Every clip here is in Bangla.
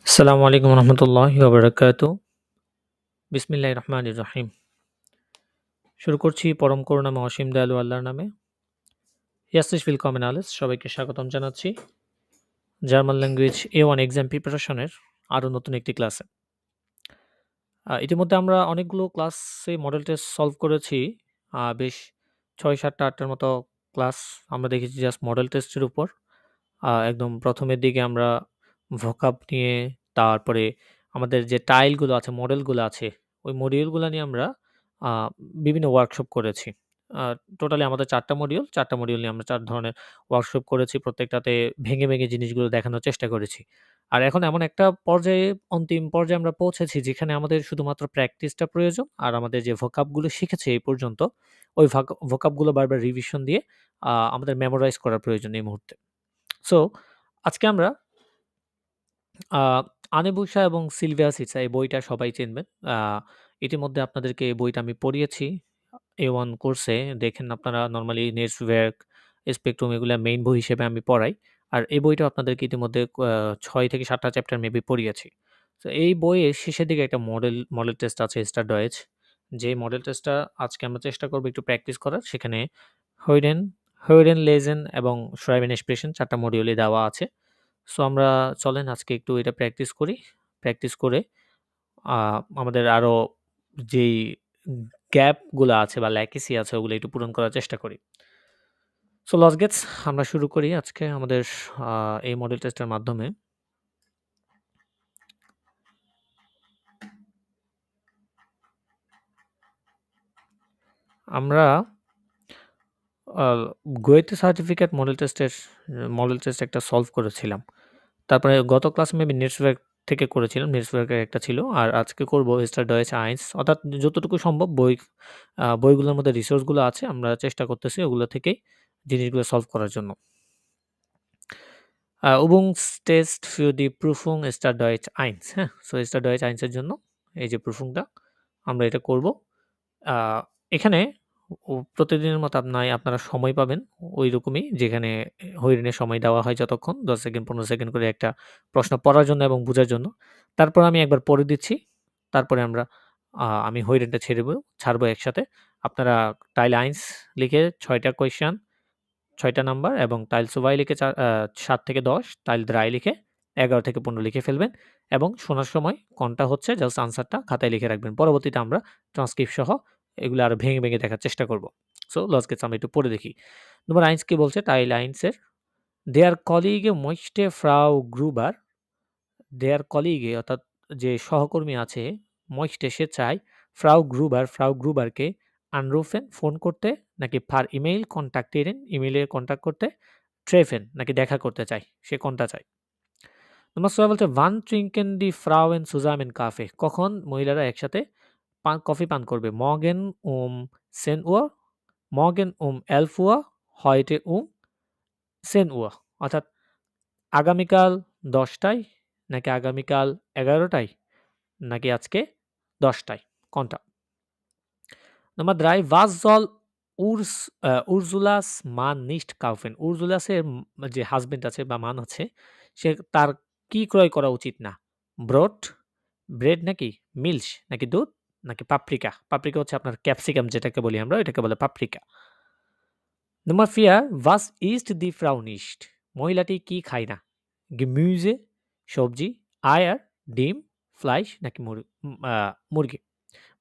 আসসালামু আলাইকুম রহমতুল্লাহি ওয়াবারাকাতু। বিসমিল্লাহির রহমানির রহিম। শুরু করছি পরম করুণাময় অসীম দয়ালু আল্লাহর নামে। ইয়াসিস willkommen alles সবাইকে স্বাগতম জানাচ্ছি জার্মান ল্যাঙ্গুয়েজ A1 এক্সাম প্রিপারেশনের আরও নতুন একটি ক্লাসে। ইতিমধ্যে আমরা অনেকগুলো ক্লাসে মডেল টেস্ট সলভ করেছি। বেশ ৬, ৭টা, ৮টার মতো ক্লাস আমরা দেখেছি জাস্ট মডেল টেস্টের উপর। একদম প্রথমের দিকে আমরা ভোকাব নিয়ে, তারপরে আমাদের যে টাইলগুলো আছে, মডেলগুলো আছে, ওই মডিউলগুলো নিয়ে আমরা আ বিভিন্ন ওয়ার্কশপ করেছি। আ টোটালি আমাদের ৪ টা মডিউল, ৪ টা মডিউল নিয়ে আমরা ৪ ধরনের ওয়ার্কশপ করেছি। প্রত্যেকটাতে ভেঙে, ভেঙে জিনিসগুলো দেখানোর চেষ্টা করেছি। আর এখন এমন একটা পর্যায়ে, অন্তিম পর্যায়ে আমরা পৌঁছেছি যেখানে আমাদের শুধুমাত্র প্র্যাকটিসটা প্রয়োজন। আর আমাদের যে ভোকাবগুলো শিখেছি এই পর্যন্ত, ওই ভোকাবগুলো বারবার রিভিশন দিয়ে আমাদের মেমোরাইজ করার প্রয়োজন এই মুহূর্তে। সো আজকে আমরা আ আনেবুসা এবং সিলভিয়া সিটসা এই বইটা সবাই চিনবেন। আ ইতিমধ্যে আপনাদেরকে এই বইটা আমি পড়িয়েছি A1 কোর্সে। দেখেন আপনারা নরমালি নেটসওয়ার্ক, স্পেকট্রাম এগুলা মেইন বই হিসেবে আমি পড়াই। আর এই বইটাও আপনাদেরকে ইতিমধ্যে ৬ থেকে ৭ টা চ্যাপ্টার মেবি পড়িয়েছি। তো এই বইয়ের শেষের দিকে একটা মডেল টেস্ট আছে স্টার ডয়েচ। যে মডেল টেস্টটা আজকে আমরা চেষ্টা করব একটু প্র্যাকটিস করার। সেখানে হয়ডেন, লেজেন এবং schreiben এক্সপ্রেশন ৪ টা মডিউলই দেওয়া আছে। সো আমরা চলেন আজকে একটু এটা প্র্যাকটিস করি। প্র্যাকটিস করে আ আমাদের আরো যেই গ্যাপ গুলা আছে বা ল্যাকিসি আছে ওগুলো একটু পূরণ করার চেষ্টা করি। সো লস গেটস আমরা শুরু করি আজকে আমাদের আ এই মডেল টেস্টের মাধ্যমে। আমরা আ গোয়েতে সার্টিফিকেট মডেল টেস্ট একটা সলভ করেছিলাম। তারপরে গত ক্লাসে মেবি নেটসওয়ার্ক থেকে করেছিলাম। নেটসওয়ার্কের একটা ছিল। আর আজকে করব স্টার ডয়েচ আইন্স, অর্থাৎ যতটুকু সম্ভব বইগুলোর মধ্যে রিসোর্স গুলো আছে আমরা চেষ্টা করতেছি ওগুলো থেকেই জিনিসগুলো সলভ করার জন্য। Übungstest für die Prüfung Start Deutsch 1, হ্যাঁ? সো Start Deutsch 1 এর জন্য এই যে প্রুফিংটা আমরা এটা করব। আ এখানে প্রতিদিনের মতো আপনারা সময় পাবেন ঐরকমই, যেখানে হরিণের সময় দেওয়া হয় যতক্ষণ ১০ সেকেন্ড ১৫ সেকেন্ড করে একটা প্রশ্ন পড়ার জন্য এবং বুঝার জন্য। তারপর আমি একবার পড়ে দিচ্ছি। তারপরে আমি হরিণটা ছাড়বো একসাথে। আপনারা টাইল 1 লিখে ৬ টা কোয়েশ্চেন, ৬ টা নাম্বার এবং টাইল 2 লিখে ৭ থেকে ১০, টাইল 3 লিখে ১১ থেকে ১৫ লিখে ফেলবেন এবং শোনার সময় কোনটা হচ্ছে জাস্ট আনসারটা খাতায় লিখে রাখবেন। পরবর্তীতে আমরা ট্রান্সক্রিপ্ট সহ এগুলো আরো ভেঙে, ভেঙে দেখার চেষ্টা করব। সো লস গেটস আমরা একটু পড়ে দেখি। নম্বর 1 কি বলছে? টাইল 1 এর দেয়ার কলিগে মইস্টে ফ্রাউ গ্রুবার, দেয়ার কলিগে অর্থাৎ যে সহকর্মী আছে, মইস্টে সে চায় ফ্রাউ গ্রুবারকে আনরুফেন ফোন করতে, নাকি পার ইমেইল কনট্যাক্টিeren ইমেইলে কনট্যাক্ট করতে, ট্রেফেন নাকি দেখা করতে চায়। সে কোনটা চায়? নম্বর ৬ বলছে wann trinken die Frauen zusammen Kaffee? কখন মহিলারা একসাথে কফি পান করবে? morgen um 10 Uhr, morgen um 11 Uhr, heute um 10 Uhr, অর্থাৎ আগামীকাল ১০ টায়, নাকি আগামীকাল ১১ টায়, নাকি আজকে ১০ টায়, কোনটা? Number ৩ was soll Ursulas Mann nicht kaufen? উর্জুলাসের যে হাসব্যান্ড আছে বা মান আছে, তার কি ক্রয় করা উচিত না? ব্রড, ব্রেড নাকি মিল্ক, নাকি দুধ, নাকি পাপরিকা? পাপরিকা হচ্ছে আপনার ক্যাপসিকাম যেটাকে বলি আমরা, এটাকে বলে paprika. Number ৪ was isst die Frau nicht? মহিলাটি কি খায় না? Gemüse, সবজি, Eier, ডিম, ফ্লাইশ নাকি মুরগি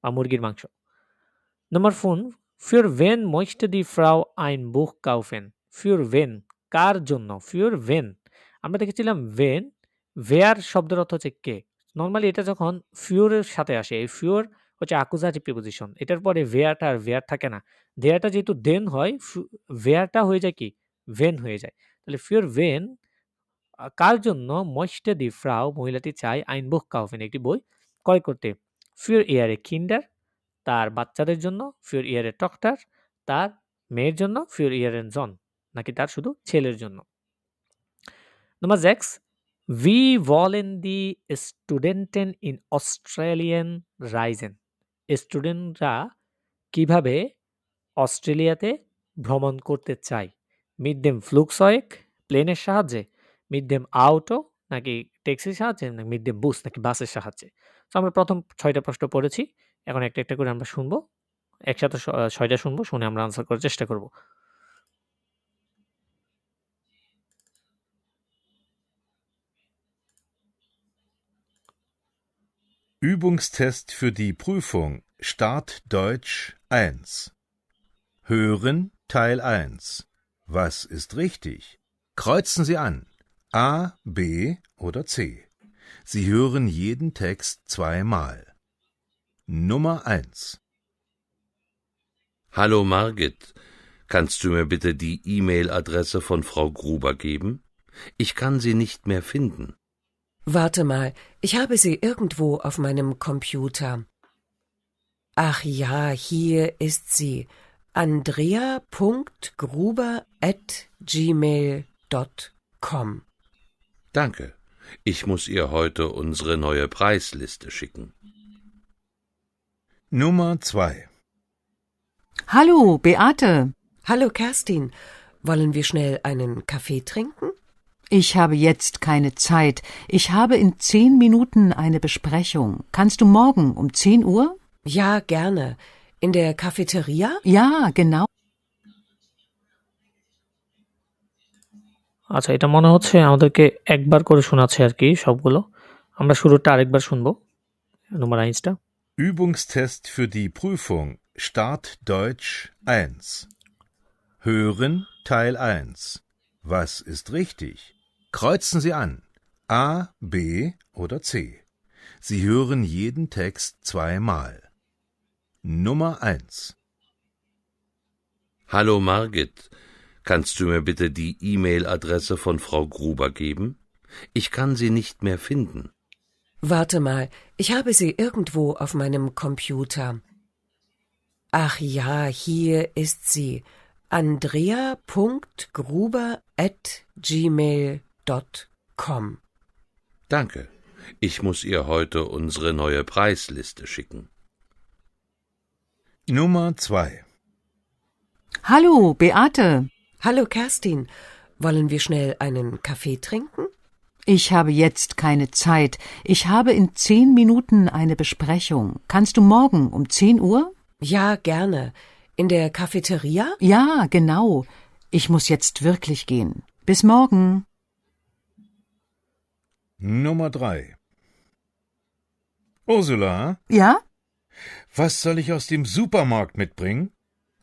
বা মুরগির মাংস? Nummer 5. Für wen möchte die Frau ein Buch kaufen? Für wen? কার জন্য? Für wen? আমরা দেখেছিলাম when, where শব্দের অর্থ হচ্ছে কে। নরমালি এটা যখন für এর সাথে আসে, এই für হচ্ছে accusative preposition। এটার পরে where টা আর where থাকে না। there টা যেহেতু then হয়, where টা হয়ে যায় কি? when হয়ে যায়। তাহলে für wen কার জন্য möchte die Frau মহিলাটি চায় ein Buch kaufen একটি বই ক্রয় করতে? Für ihre Kinder তার বাচ্চাদের জন্য, für ihre Tochter তার মেয়ের জন্য, für ihren Sohn নাকি তার শুধু ছেলের জন্য? Nummer 6. Wie wollen die Studenten in Australien reisen? স্টুডেন্টরা কিভাবে অস্ট্রেলিয়াতে ভ্রমণ করতে চায়? Mit dem Flugzeug প্লেনের সাহায্যে, mit dem Auto নাকি টেক্সটের সাহায্যে না মিড দ্য বুস নাকি বাসের সাহায্যে? তো আমরা ১ম ৬ টা প্রশ্ন পড়েছি। এখন একটা, একটা করে আমরা শুনবো। একসাথে ৬ টা শুনবো, শুনে আমরা আনসার করার চেষ্টা করব। Übungstest für die Prüfung Start Deutsch 1. Hören Teil 1. Was ist richtig? Kreuzen Sie an. A, B oder C. Sie hören jeden Text zweimal. Nummer 1. Hallo Margit, kannst du mir bitte die E-Mail-Adresse von Frau Gruber geben? Ich kann sie nicht mehr finden. Warte mal, ich habe sie irgendwo auf meinem Computer. Ach ja, hier ist sie. andrea.gruber@gmail.com. Danke. Ich muss ihr heute unsere neue Preisliste schicken. Nummer 2. Hallo, Beate. Hallo Kerstin, wollen wir schnell einen Kaffee trinken? Ich habe jetzt keine Zeit. Ich habe in 10 Minuten eine Besprechung. Kannst du morgen um 10 Uhr? Ja, gerne. In der Cafeteria? Ja, genau. আচ্ছা, এটা মনে হচ্ছে আমাদেরকে একবার করে শোনাচ্ছে আরকি সবগুলো। আমরা শুরুরটা আরেকবার শুনবো। Nummer 1 টা। Übungstest für die Prüfung Start Deutsch 1. Hören Teil 1. Was ist richtig? Kreuzen Sie an. A, B oder C. Sie hören jeden Text zweimal. Nummer 1. Hallo Margit, kannst du mir bitte die E-Mail-Adresse von Frau Gruber geben? Ich kann sie nicht mehr finden. Warte mal, ich habe sie irgendwo auf meinem Computer. Ach ja, hier ist sie. andrea.gruber@gmail.com. Danke. Ich muss ihr heute unsere neue Preisliste schicken. Nummer 2. Hallo, Beate. Hallo Kerstin, wollen wir schnell einen Kaffee trinken? Ich habe jetzt keine Zeit. Ich habe in 10 Minuten eine Besprechung. Kannst du morgen um 10 Uhr? Ja, gerne. In der Cafeteria? Ja, genau. Ich muss jetzt wirklich gehen. Bis morgen. Nummer 3. Ursula, Ja? was soll ich aus dem Supermarkt mitbringen?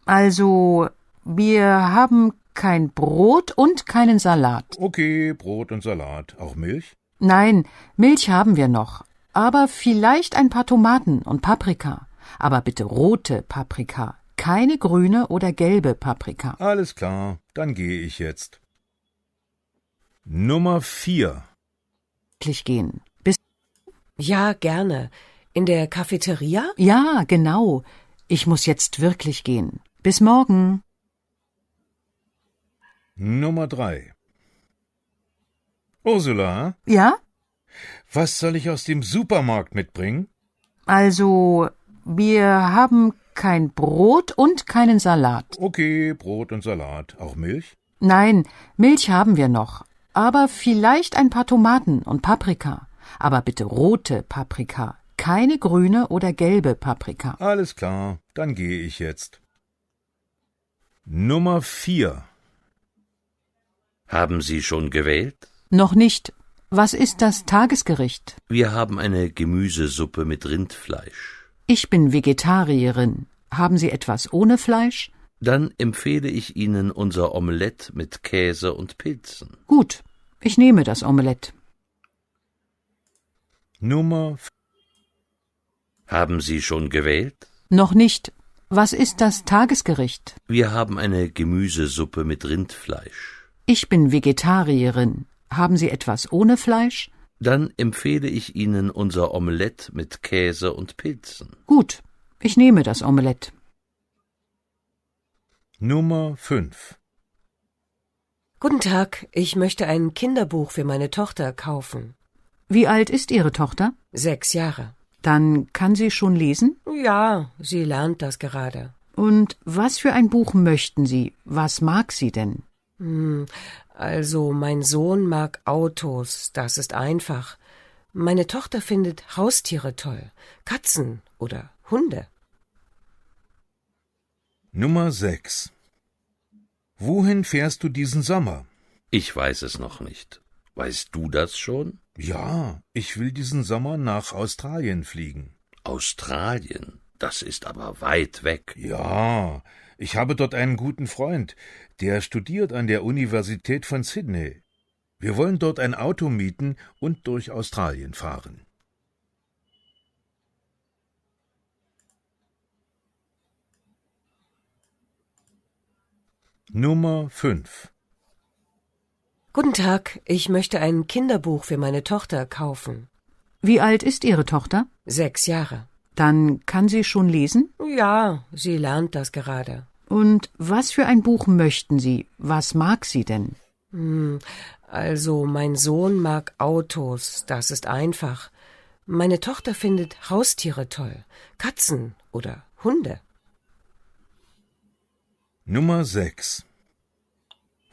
Also, wir haben kein Brot und keinen Salat. Okay, Brot und Salat. Auch Milch? Nein, Milch haben wir noch. Aber vielleicht ein paar Tomaten und Paprika. Aber bitte rote Paprika. Keine grüne oder gelbe Paprika. Alles klar, dann gehe ich jetzt. Nummer 4. Wirklich gehen. Bis Ja, gerne. In der Cafeteria? Ja, genau. Ich muss jetzt wirklich gehen. Bis morgen. Nummer 3. Ursula, Ja? was soll ich aus dem Supermarkt mitbringen? Also, wir haben kein Brot und keinen Salat. Okay, Brot und Salat. Auch Milch? Nein, Milch haben wir noch. Aber vielleicht ein paar Tomaten und Paprika. Aber bitte rote Paprika. Keine grüne oder gelbe Paprika. Alles klar, dann gehe ich jetzt. Nummer 4. Haben Sie schon gewählt? Noch nicht. Was ist das Tagesgericht? Wir haben eine Gemüsesuppe mit Rindfleisch. Ich bin Vegetarierin. Haben Sie etwas ohne Fleisch? Dann empfehle ich Ihnen unser Omelett mit Käse und Pilzen. Gut, ich nehme das Omelett. Nummer 5. Haben Sie schon gewählt? Noch nicht. Was ist das Tagesgericht? Wir haben eine Gemüsesuppe mit Rindfleisch. Ich bin Vegetarierin. Haben Sie etwas ohne Fleisch? Dann empfehle ich Ihnen unser Omelett mit Käse und Pilzen. Gut, ich nehme das Omelett. Nummer 5. Guten Tag, ich möchte ein Kinderbuch für meine Tochter kaufen. Wie alt ist Ihre Tochter? 6 Jahre. Dann kann sie schon lesen? Ja, sie lernt das gerade. Und was für ein Buch möchten Sie? Was mag sie denn? Also, mein Sohn mag Autos, das ist einfach. Meine Tochter findet Haustiere toll, Katzen oder Hunde. Nummer 6. Wohin fährst du diesen Sommer? Ich weiß es noch nicht. Weißt du das schon? Ja, ich will diesen Sommer nach Australien fliegen. Australien, das ist aber weit weg. Ja, ich habe dort einen guten Freund, der studiert an der Universität von Sydney. Wir wollen dort ein Auto mieten und durch Australien fahren. Nummer 5. Guten Tag, ich möchte ein Kinderbuch für meine Tochter kaufen. Wie alt ist Ihre Tochter? 6 Jahre. Dann kann sie schon lesen? Ja, sie lernt das gerade. Und was für ein Buch möchten Sie? Was mag sie denn? Also, mein Sohn mag Autos, das ist einfach. Meine Tochter findet Haustiere toll, Katzen oder Hunde. Nummer 6.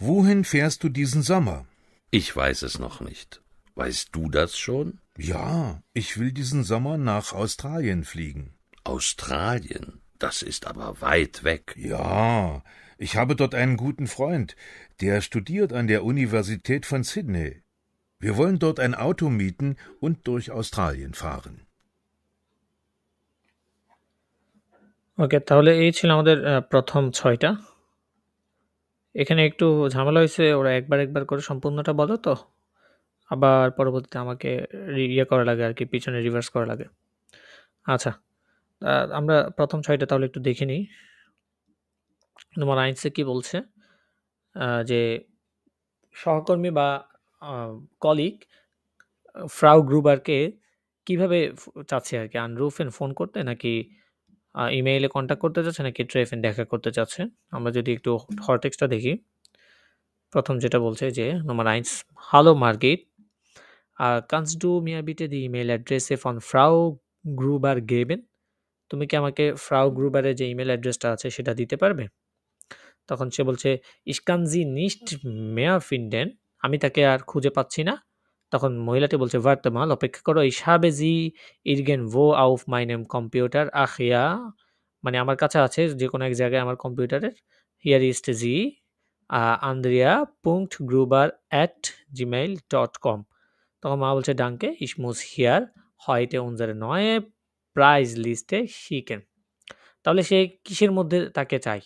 Wohin fährst du diesen Sommer? Ich weiß es noch nicht. Weißt du das schon? Ja, ich will diesen Sommer nach Australien fliegen. Australien, das ist aber weit weg. Ja, ich habe dort einen guten Freund, der studiert an der Universität von Sydney. Wir wollen dort ein Auto mieten und durch Australien fahren. ওকে, তাহলে এই ছিল আমাদের প্রথম 6টা। এখানে একটু ঝামেলা হয়েছে, ওরা একবার একবার করে সম্পূর্ণটা বলো তো, আবার পরবর্তীতে আমাকে ইয়ে করা লাগে আর কি, পিছনে রিভার্স করা লাগে। আচ্ছা, আমরা প্রথম 6টা তাহলে একটু দেখে নিই। নম্বর 1 কি বলছে, যে সহকর্মী বা কলিগ ফ্রাউ গ্রুবারকে কিভাবে চাচ্ছে আর কি, আনরুফেন ফোন করতে, নাকি ইমেইলে কন্ট্যাক্ট করতে চাচ্ছে, নাকি ট্রেফেন দেখা করতে চাচ্ছে। আমরা যদি একটু হরটেক্সটটা দেখি, প্রথম যেটা বলছে যে নম্বর 1, Hallo Margit, kannst du mir bitte die E-Mail-Adresse von Frau Gruber geben? তুমি কি আমাকে ফ্রাউ গ্রুবারের যে ইমেল অ্যাড্রেসটা আছে সেটা দিতে পারবে? তখন সে বলছে, Ich kann sie nicht mehr finden, আমি তাকে আর খুঁজে পাচ্ছি না। তখন মহিলাটি বলছে, Warte mal, অপেক্ষা করো, Ich habe sie irgendwo auf meinem Computer. Ach ja, মানে আমার কাছে আছে যে কোনো এক জায়গায় আমার কম্পিউটারের। Hier ist sie, andrea.gruber@gmail.com. তখন মা বলছে, Danke, ich muss hier heute unsere neue Preisliste schicken. তাহলে সে কিসের মধ্যে তাকে চাই?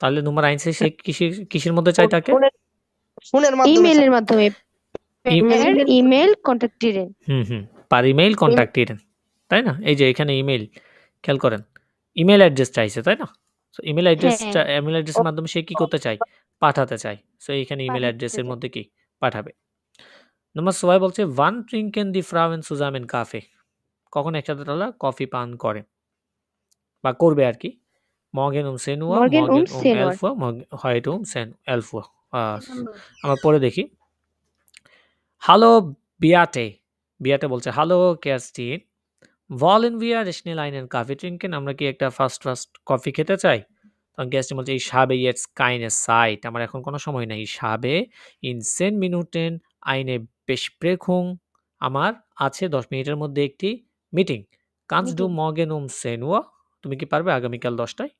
তাহলে নম্বর 1 সে কিসের মধ্যে চাই তাকে? ফোনের মাধ্যমে ইমেইলের মাধ্যমে ইমেইল কন্টাক্টেড। পার ইমেইল কন্টাক্টেড, তাই না? এই যে এখানে ইমেইল, খেয়াল করেন, ইমেইল অ্যাড্রেস চাইছে, তাই না? সো ইমেইল অ্যাড্রেসের মাধ্যমে সে কি করতে চায়? পাঠাতে চায়। সো এখানে ইমেইল অ্যাড্রেসের মধ্যে কি পাঠাবে। নম্বর 2 বলছে, Wann trinken die Frauen zusammen Kaffee? কখন একসাথে তারা কফি পান করে বা করবে আর কি। Morgen um 10 Uhr, Morgen um morgen um 10 11 Uhr, heute um 11 Uhr. আমরা পরে দেখি। Hallo Beate. Beate বলছে, Hallo Kerstin, wollen wir schnell einen Kaffee trinken? আমরা কি একটা ফাস্ট কফি খেতে চাই? তখন Kerstin বলছে, Ich habe jetzt keine Zeit. আমার এখন কোনো সময় নাই। Ich habe in 10 Minuten eine Besprechung. আমার আছে 10 মিনিটের মধ্যে একটি meeting. Kannst du morgen um 10 Uhr? তুমি কি পারবে আগামীকাল 10টায়?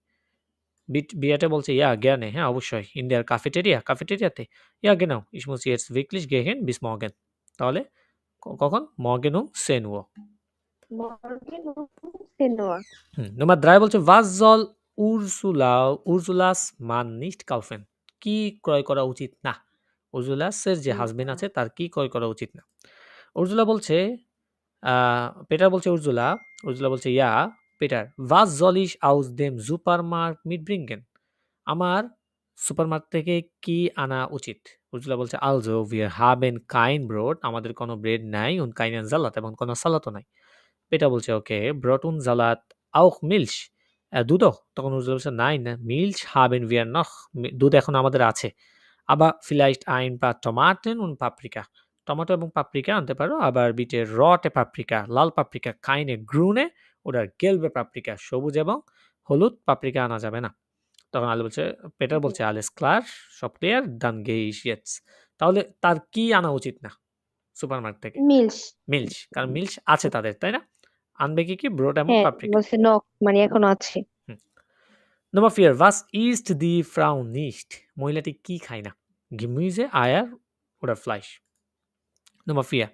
বিয়াটে বলছে, Ja, gerne, হ্যাঁ অবশ্যই। In der Cafeteria, ক্যাফেটেরিয়াতে? Ja, genau, ich muss jetzt wirklich gehen, bis morgen. তাহলে কখন? Morgen um 10 Uhr. Nummer 3 বলছে, Was soll Ursulas Mann nicht kaufen? কি ক্রয় করা উচিত না? উর্জুলাসের যে হাজবেন্ড আছে তার কি ক্রয় করা উচিত না? উর্জুলা বলছে, পেটার বলছে উর্জুলা বলছে, Ja, Peter, was soll ich aus dem Supermarkt mitbringen? আমার সুপারমার্কেট থেকে কি আনা উচিত? উর্জুলা বলছে, Also, wir haben kein Brot, আমাদের কোনো ব্রেড নাই, und keinen Salat, এবং কোনো সালাতও নাই। পেটা বলছে, Okay, Brot und Salat, auch Milch, দুধও? তখন উর্জুলা বলছে, Nein, Milch haben wir noch, দুধ এখন আমাদের আছে। Aber vielleicht ein paar Tomaten und Paprika, tomato এবং পাপরিকা আনতে পারো, আবার বিটে রটে পাপরিকা, লাল পাপরিকা, কাইনে গ্রুনে ওরা গেলবে পাপরিকা, সবুজ এবং হলুদ পাপরিকা আনা যাবে না। তখন আলে বলছে, পেটার বলছে আলেস ক্লার, সব ক্লিয়ার, ডান গেইশিয়েটস। তাহলে তার কি আনা উচিত না সুপারমার্কেট থেকে? মিলস। মিল্চ, কারণ মিল্চ আছে তাদের, তাই না? আনবে কি ব্রোড এবং হ্যাঁ, পাপরিকা। বলছে নক, মানে এখনো আছে। Nummer 4. Was isst die Frau nicht? মহিলাটি কি খায় না? Gemüse, Eier oder Fleisch? Nummer 4.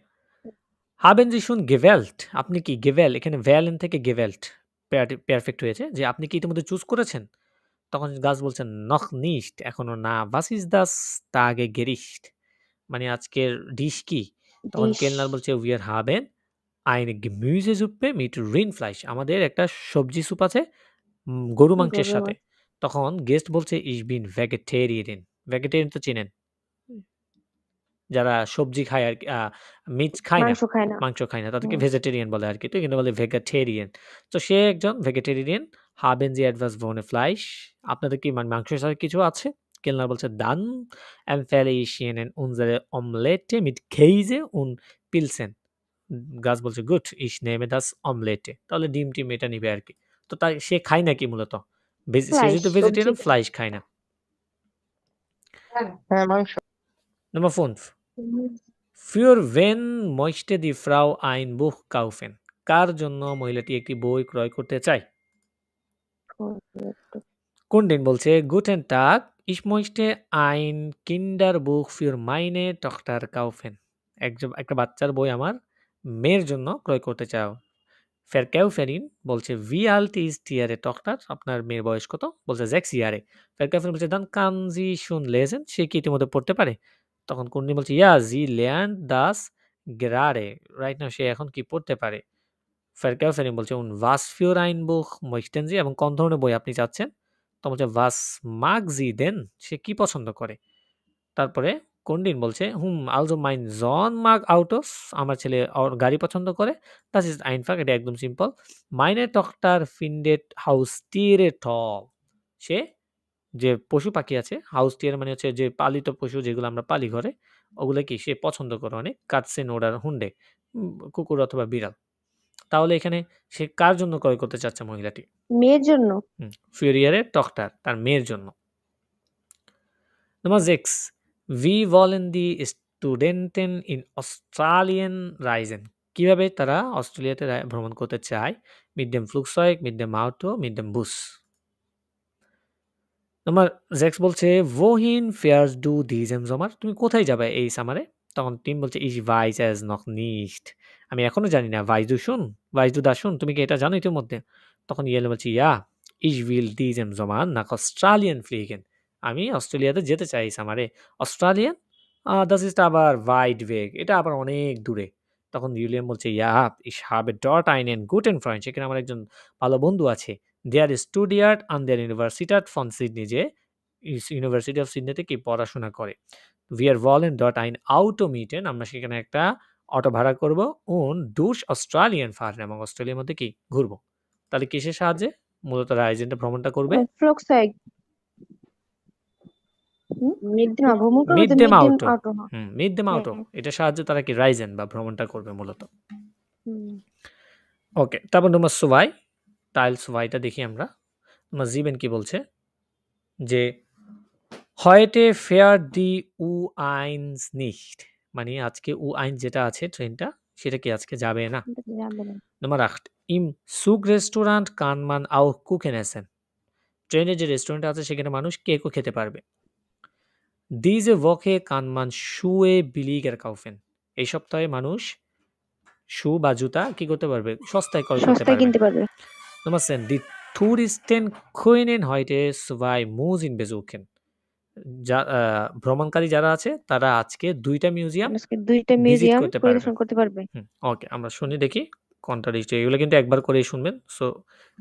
Haben Sie schon gewählt? আপনি কি gewählt, এখানে wählen থেকে gewählt পারফেক্ট হয়েছে, যে আপনি কি ইতিমধ্যে চুজ করেছেন? তখন গাছ বলছে noch nicht, এখনো না। Was ist das Tagegericht? মানে আজকের ডিশ কি? তখন ডিশ। কেলনার বলছে wir haben eine Gemüsesuppe mit Rindfleisch, আমাদের একটা সবজি স্যুপ আছে গরু মাংসের গরুর সাথে। তখন গেস্ট বলছে ich bin vegetarian। ভেগেটেরিয়ান তো চেনেন, যারা সবজি খায় আর কি, মিট খায় না, মাংস খায় না। মাংস খায় না, তাদেরকে হুম। ভেজিটেরিয়ান বলে আর কি। তো এখানে বলে ভেগেটেরিয়ান। তো সে একজন ভেগেটেরিয়ান। haben Sie etwas ohne Fleisch? আপনাদের কি মানে মাংসের সাথে কিছু আছে? কেলনার বলছে dann empfehle ich Ihnen unsere Omelette mit Käse und Pilzen। গাছ বলছে good, ich nehme das Omelette। তাহলে ডিম টিম এটা নিবে আর কি। তো তাই সে খায় না কি মূলত? সে ফ্লাইশ, যেহেতু ভেজিটেরিয়ান, সবজি। ফ্লাইশ খায় না। হ্যাঁ, মাংস। Nummer 5. হুম। Für wen möchte die Frau ein Buch kaufen? কার জন্য মহিলাটি একটি বই ক্রয় করতে চায়? কুন্ডিন বলছে Guten Tag, ich möchte ein Kinderbuch für meine Tochter kaufen। একটা বাচ্চার বই আমার মেয়ের জন্য ক্রয় করতে চাও। Verkäuferin বলছে Wie alt ist Ihre Tochter? আপনার মেয়ের বয়স কত? বলছে 6 Jahre। Verkäuferin বলছে Dann kann sie schon lesen। সে কি ইতিমধ্যে পড়তে পারে? তখন কুন্ডিন বলছে Ja, sie lernt das gerade। Right now সে এখন কি পড়তে পারে। Verkäuferin বলছে Und was für ein Buch möchten Sie? এবং কোন ধরনের বই আপনি চাচ্ছেন? তখন বলছে Was mag sie denn? সে কি পছন্দ করে? তারপরে কুন্ডিন বলছে also mein Sohn mag Autos। আমার ছেলে গাড়ি পছন্দ করে। Das ist einfach, এটা একদম simple. Meine Tochter findet Haustiere toll। সে যে পশু পাখি আছে, হাউসটিয়ার মানে হচ্ছে যে পালিত পশু যেগুলো আমরা পালি ঘরে, ওগুলো কি সে পছন্দ করে অনেক। কাটসেন ওডার হুন্ডে, কুকুর অথবা বিড়াল। তাহলে এখানে সে কার জন্য ক্রয় করতে চাচ্ছে মহিলাটি? মেয়ের জন্য। ফিউরিয়ারের টকটার, তার মেয়ের জন্য। Nummer 6. Wie wollen die Studenten in Australien reisen? কিভাবে তারা অস্ট্রেলিয়াতে ভ্রমণ করতে চায়? Mit dem Flugzeug, mit dem Auto, mit dem Bus। Nummer 6 বলছে Wohin fährst du diesen Sommer? তুমি কোথায় যাবে এই সামারে? তখন টিম বলছে Ich weiß es noch nicht। আমি এখনো জানি না। Weißt du schon? Weißt du das schon? তুমি কি এটা জানো ইতিমধ্যে? তখন ইয়েলো বলছে Ja, ich will diesen Sommer nach Australien fliegen। আমি অস্ট্রেলিয়াতে যেতে চাই এই সামারে। Australian? Das ist aber weit weg। এটা আবার অনেক দূরে। তখন ইউলিয়াম বলছে Ja, ich habe dort einen guten Freund। সেখানে আমার একজন ভালো বন্ধু আছে। Der studiert an der Universität von Sydney। যে ইউনিভার্সিটি অফ সিডনিতে কি পড়াশোনা করে। Wir wollen dort ein Auto mieten। আমরা সেখানে একটা অটো ভাড়া করব। Und durch Australien fahren। এবং অস্ট্রেলিয়ার মধ্যে কি ঘুরবো। তাহলে কিসের সাহায্যে মূলত রাইজেন্টটা ভ্রমণটা করবে? ফ্লক্সাইড। ভ্রমণ করবে মিড তো দেম মিড আউটো। আউটো। মিড দেম আউটো, এটা সাহায্যে তারা কি রাইজেন বা ভ্রমণটা করবে মূলত। ওকে, তারপর নম্বর 2 টাইল 2টা দেখি আমরা। নম্বর 7 কি বলছে যে heute fährt die U1 nicht। মানে আজকে U1 যেটা আছে ট্রেনটা, সেটা কি আজকে যাবে না। নম্বর 8 im Zugrestaurant kann man auch Kuchen essen। ট্রেনে যে রেস্টুরেন্ট আছে সেখানে মানুষ কেকও খেতে পারবে। Diese Woche kann man Schuhe billiger kaufen। এই সপ্তাহে মানুষ শু বা জুতা কি করতে পারবে? সস্তায় ক্রয় করতে সস্তায় কিনতে পারবে। Nummer 10. Die Touristen können heute 2 Museen besuchen। ভ্রমণকারী যারা আছে তারা আজকে 2টা মিউজিয়াম আজকে 2টা মিউজিয়াম করতে পরিদর্শন করতে পারবে। ওকে, আমরা শুনি দেখি কোনটা লিস্টে। এগুলো কিন্তু একবার করেই শুনবেন, সো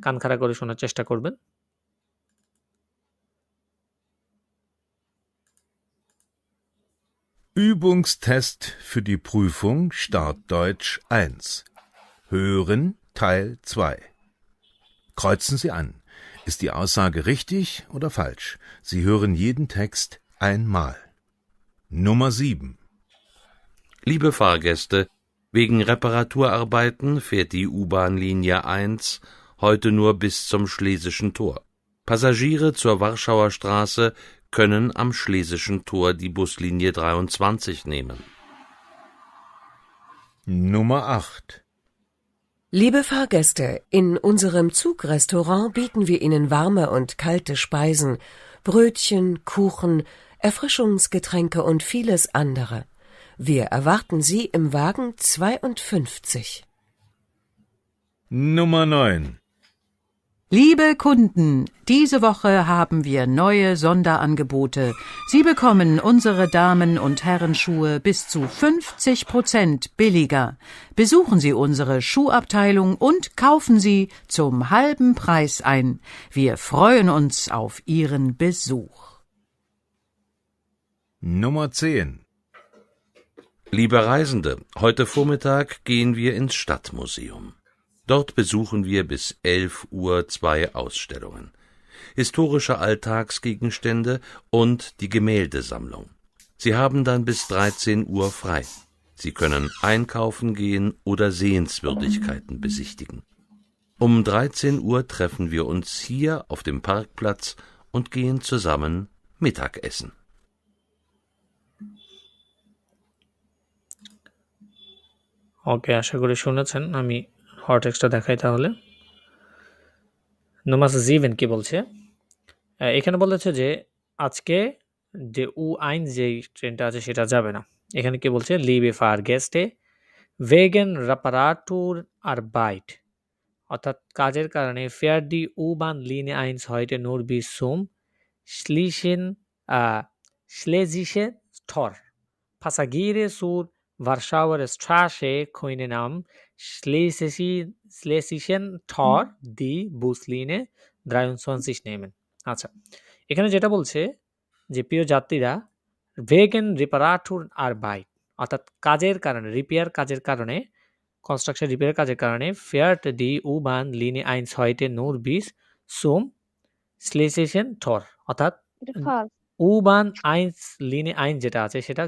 কান খাড়া করে শোনার চেষ্টা করবেন। Übungstest für die Prüfung Startdeutsch 1. Hören Teil 2. Kreuzen Sie an. Ist die Aussage richtig oder falsch? Sie hören jeden Text einmal. Nummer 7. Liebe Fahrgäste, wegen Reparaturarbeiten fährt die U-Bahn-Linie 1 heute nur bis zum Schlesischen Tor. Passagiere zur Warschauer Straße können am Schlesischen Tor die Buslinie 23 nehmen. Nummer 8. Liebe Fahrgäste, in unserem Zugrestaurant bieten wir Ihnen warme und kalte Speisen, Brötchen, Kuchen, Erfrischungsgetränke und vieles andere. Wir erwarten Sie im Wagen 52. Nummer 9. Liebe Kunden, diese Woche haben wir neue Sonderangebote. Sie bekommen unsere Damen- und Herrenschuhe bis zu 50% billiger. Besuchen Sie unsere Schuhabteilung und kaufen sie zum halben Preis ein. Wir freuen uns auf Ihren Besuch. Nummer 10. Liebe Reisende, heute Vormittag gehen wir ins Stadtmuseum. Dort besuchen wir bis 11 Uhr 2 Ausstellungen: historische Alltagsgegenstände und die Gemäldesammlung. Sie haben dann bis 13 Uhr frei. Sie können einkaufen gehen oder Sehenswürdigkeiten besichtigen. Um 13 Uhr treffen wir uns hier auf dem Parkplatz und gehen zusammen Mittagessen. ওকে, আশা করি শুনেছেন। আমি হরটেক্সটটা দেখাই তাহলে। নোমাস জিভেন কি বলছে? এখানে বলেছে যে আজকে যে U1 যেই ট্রেনটা আছে সেটা যাবে না। এখানে কি বলছে? লিবে ফারগেস্টে wegen Reparaturarbeit, অর্থাৎ কাজের কারণে fair the U-Bahn Linie 1 heute nur bis zum Schlesischen Tor. Passagiere zur Warschauer Straße können am Schlesischen Tor die Buslinie 23 nehmen. আচ্ছা, এখানে যেটা বলছে যে প্রিয় যাত্রীরা wegen Reparaturarbeit, অর্থাৎ কাজের কারণে, রিপেয়ার কাজের কারণে, কনস্ট্রাকশন রিপেয়ার কাজের কারণে ফেয়ার্ট দি U-Bahn Linie 1 heute nur bis zum Schlesischen Tor, অর্থাৎ এটা ফালস। U-Bahn 1 Linie 1 যেটা আছে সেটা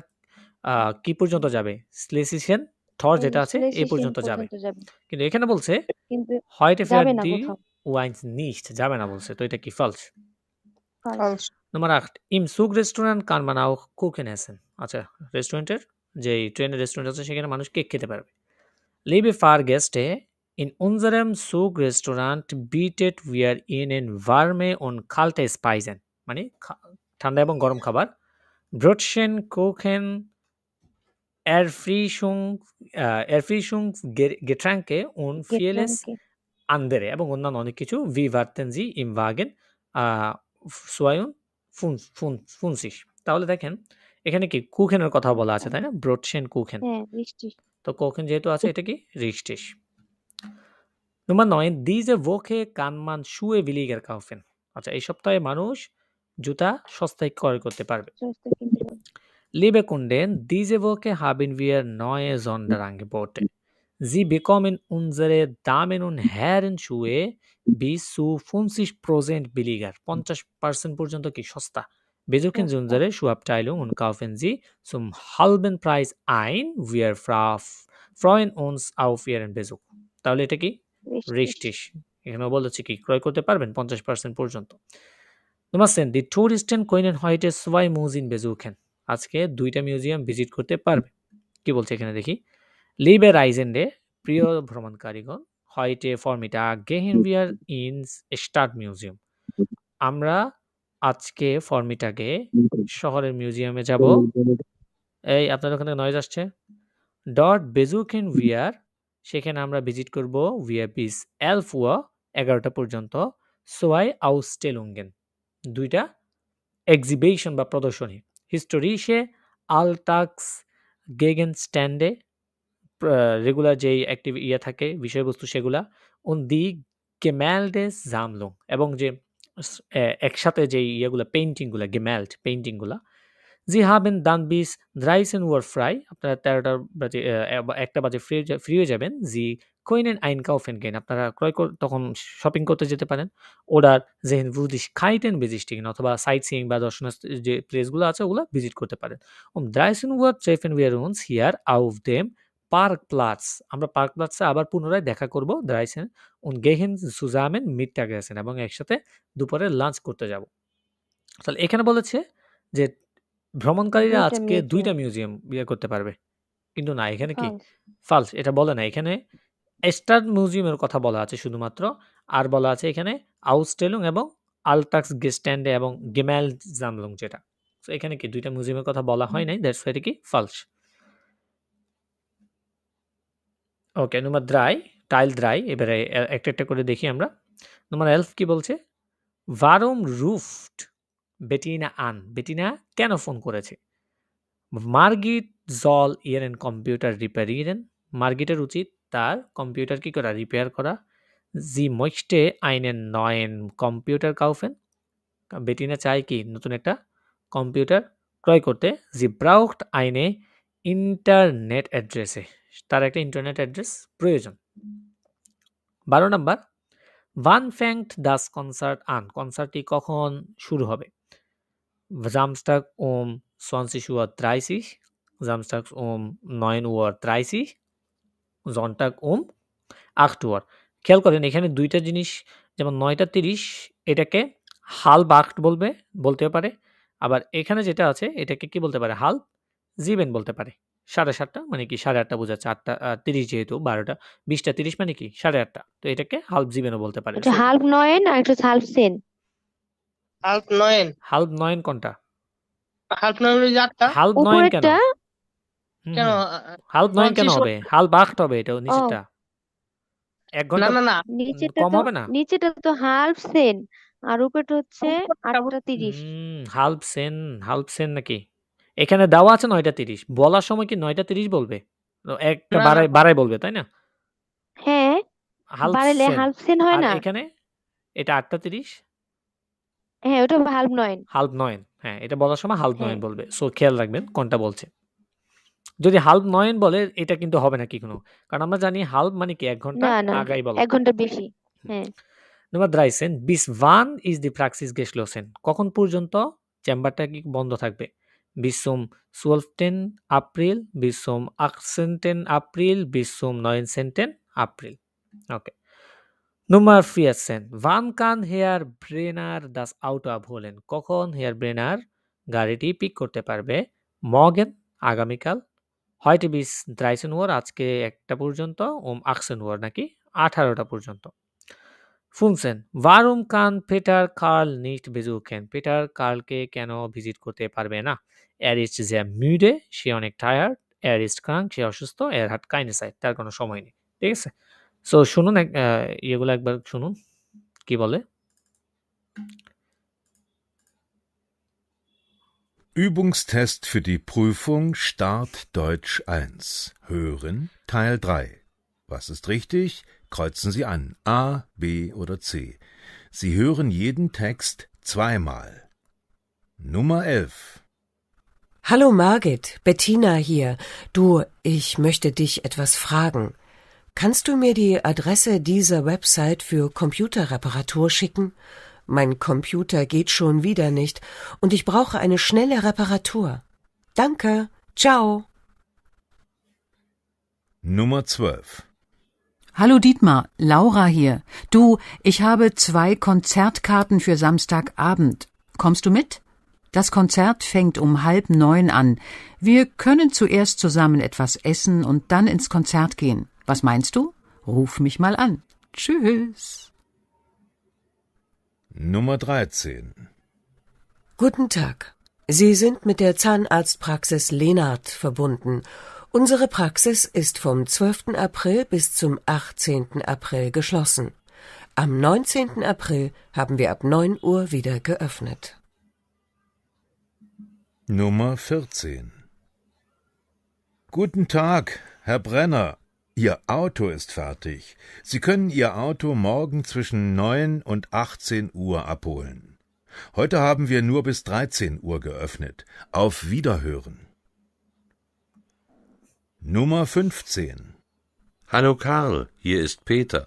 কি পর্যন্ত যাবে? Schlesischen Tor যেটা আছে এই পর্যন্ত যাবে। কিন্তু এখানে বলছে কিন্তু heute যাবে fährt না die কোথাও। U1 nicht, যাবে না বলছে। তো এটা কি falsch? ফালস। Nummer 8. Im Zugrestaurant kann man auch Kuchen essen. আচ্ছা, রেস্টুরেন্টের যেই ট্রেনের রেস্টুরেন্ট আছে সেখানে মানুষ কেক খেতে পারবে। Liebe Fahrgäste, in unserem Zugrestaurant bietet wir Ihnen warme und kalte Speisen, মানে ঠান্ডা এবং গরম খাবার, Brötchen, Kuchen, Erfrischungsgetränke und vieles andere এবং অন্যান্য অনেক কিছু। Wir warten Sie im Wagen 52. তাহলে দেখেন এখানে কি কুখেনের কথা বলা আছে, তাই না? ব্রোটশেন কুখেন। হ্যাঁ, richtig. তো কুখেন যেহেতু আছে এটা কি richtig. Nummer 9. Diese Woche kann man Schuhe billiger kaufen. আচ্ছা, এই সপ্তাহে মানুষ জুতা সস্তায় ক্রয় করতে পারবে। সস্তা কিনতে পারবে। Liebe Kunden, diese Woche haben wir neue Sonderangebote. Sie bekommen unsere Damen- und Herrenschuhe bis zu 50% billiger. 50% পর্যন্ত কি সস্তা। Besuchen Sie unsere Schuhabteilung und kaufen Sie zum halben Preis ein. Wir freuen uns auf Ihren Besuch. তাহলে এটা কি? Richtig. এখানে বলেছে কি ক্রয় করতে পারবেন 50% পর্যন্ত। Nummer 10. Die Touristen können heute 2 Museen besuchen. আজকে 2টা মিউজিয়াম ভিজিট করতে পারবে। কি বলছে এখানে দেখি? Liebe Reisende, প্রিয় ভ্রমণকারীগণ, heute Vormittag gehen wir ins Stadtmuseum. আমরা আজকে ফরমিটাগে শহরের মিউজিয়ামে যাব। এই আপনাদের ওখানে নয়েজ আসছে। Dort besuchen wir, সেখানে আমরা ভিজিট করব wir bis 11 Uhr, 11টা পর্যন্ত, 2 Ausstellungen, 2টা এক্সিবিশন বা প্রদর্শনী, Historische Alltagsgegenstände, রেগুলার যেই থাকে বিষয়বস্তু সেগুলা, und die Gemäldesammlung, এবং যে একসাথে যেই ইয়েগুলা পেইন্টিংগুলা, Gemälde পেইন্টিংগুলা। Sie haben dann bis 13 Uhr frei, আপনারা 1টা বাজে ফ্রি হয়ে যাবেন। Sie können einkaufen gehen, আপনারা তখন শপিং করতে যেতে পারেন। Oder sehen Würdigkeiten besichtigen অথবা Sightseeing বা দর্শনীয় যে প্লেসগুলো আছে ওগুলো ভিজিট করতে পারেন। 13 Uhr treffen wir uns hier auf dem Parkplatz. আমরা পার্কপ্লাটসে আবার পুনরায় দেখা করব 13 und gehen zusammen Mittagessen এবং একসাথে দুপুরে লাঞ্চ করতে যাব। তাহলে এখানে বলেছে যে ভ্রমণকারীরা 2টা আজকে 2টা মিউজিয়াম। মিউজিয়াম করতে পারবে। কিন্তু না, এখানে কি? False. ফালস, এটা বলে না। এখানে স্টাড মিউজিয়ামের কথা বলা আছে শুধুমাত্র। আর বলা আছে এখানে আউসটেলুং এবং আলটাক্স গেস্ট্যান্ডে এবং গেম্যালজামলুং যেটা। সো এখানে কি 2টা মিউজিয়ামের কথা বলা হয় নাই, দ্যাটস হোয়াই এটা কি ফালস। ওকে, নাম্বার 3, টাইল 3, এবারে একটা একটা করে দেখি আমরা। নাম্বার 11 কি বলছে? Warum ruft Bettina an? বেটিনা কেন ফোন করেছে? Margit soll ihren Computer reparieren. মার্গিটের উচিত তার কম্পিউটার কি করা? রিপেয়ার করা। Sie möchte einen neuen Computer kaufen. বেটিনা চায় কি? নতুন একটা কম্পিউটার ক্রয় করতে। Sie braucht eine Internet-Adresse. তার একটা ইন্টারনেট অ্যাড্রেস প্রয়োজন। 12 number, Wann fängt das Konzert an? কনসার্টটি কখন শুরু হবে? Samstag um 20:30 Uhr, Samstag um 9:30 Uhr, Sonntag um 8 Uhr. খেয়াল করেন এখানে 2টা জিনিস, যেমন 9:30 এটাকে হালব 8 বলতেও পারে। আবার এখানে যেটা আছে এটাকে কি বলতে পারে? হালব 7 বলতে পারে। 7:30 মানে কি 8:30 বোঝাচ্ছে। 8:30 যেহেতু 12টা 20টা 30 মানে কি 8:30। তো এটাকে হালব 7ও বলতে পারে। এটা হাল্প 9 আর এটা হাল্প 10। হাল্প 9 হালব 9 কোনটা? হাল্প 9 হলো 8টা। হালব 9 কেন? উপরেরটা কেন হালব 9 কেন 29 হবে? হালব 8 হবে, এটা নিচেরটা। 1 না ঘন্টা না না নিচেটা কম তো হবে না? নিচেটা তো হাল্প 10 আর উপরটা হচ্ছে 8:30। হালব সেন নাকি? এখানে দেওয়া আছে 9:30। বলার সময় কি 9:30 বলবে? একটা না, না। বাড়াই বলবে, তাই না? হ্যাঁ, হালব বাড়াইলে সেন। হাল্প 10 হয় আর না? এখানে এটা 8:30, হ্যাঁ, ওটা হাল্প 9। হালব 9। হ্যাঁ, এটা বলার সময় হালব 9 হ্যাঁ। বলবে। সো খেয়াল রাখবেন কোনটা বলছে। যদি হালব 9 বলে এটা কিন্তু হবে না কি কোনো। কারণ আমরা জানি হালব মানে কি 1 ঘন্টা না না আগাই বলা। 1 ঘন্টা বেশি। হ্যাঁ, Nummer 13. Bis wann ist die Praxis geschlossen? কখন পর্যন্ত চেম্বারটা কি বন্ধ থাকবে? Bis zum 12. April, bis zum 18. April, bis zum 19. April. Okay. Nummer 14. Wann kann Herr Brenner das Auto abholen? কখন Herr Brenner গাড়িটি পিক করতে পারবে? Morgen, আগামীকাল। Heute bis 13 Uhr, আজকে 1টা পর্যন্ত। 18 Uhr নাকি 18টা পর্যন্ত। 15. Warum kann Peter Karl nicht besuchen? Peter কার্লকে কেন ভিজিট করতে পারবে না? ist sehr müde, সে অনেক টায়ার্ড। ist krank, সে অসুস্থ। hat keine Zeit, তার কোনো সময় নেই। ঠিক আছে? সো শুনুন, ইয়েগুলো একবার শুনুন কি বলে। Übungstest für die Prüfung Start Deutsch 1. Hören Teil 3. Was ist richtig? Kreuzen Sie an. A, B oder C. Sie hören jeden Text zweimal. Nummer 11. Hallo Margit, Bettina hier. Du, ich möchte dich etwas fragen. Kannst du mir die Adresse dieser Website für Computerreparatur schicken? Mein Computer geht schon wieder nicht und ich brauche eine schnelle Reparatur. Danke. Ciao. Nummer 12. Hallo Dietmar, Laura hier. Du, ich habe 2 Konzertkarten für Samstagabend. Kommst du mit? Das Konzert fängt um 8:30 an. Wir können zuerst zusammen etwas essen und dann ins Konzert gehen. Was meinst du? Ruf mich mal an. Tschüss. Nummer 13. Guten Tag. Sie sind mit der Zahnarztpraxis Lehnart verbunden. Unsere Praxis ist vom 12. April bis zum 18. April geschlossen. Am 19. April haben wir ab 9 Uhr wieder geöffnet. Nummer 14. Guten Tag, Herr Brenner. Ihr Auto ist fertig. Sie können Ihr Auto morgen zwischen 9 und 18 Uhr abholen. Heute haben wir nur bis 13 Uhr geöffnet. Auf Wiederhören. Nummer 15. Hallo Karl, hier ist Peter.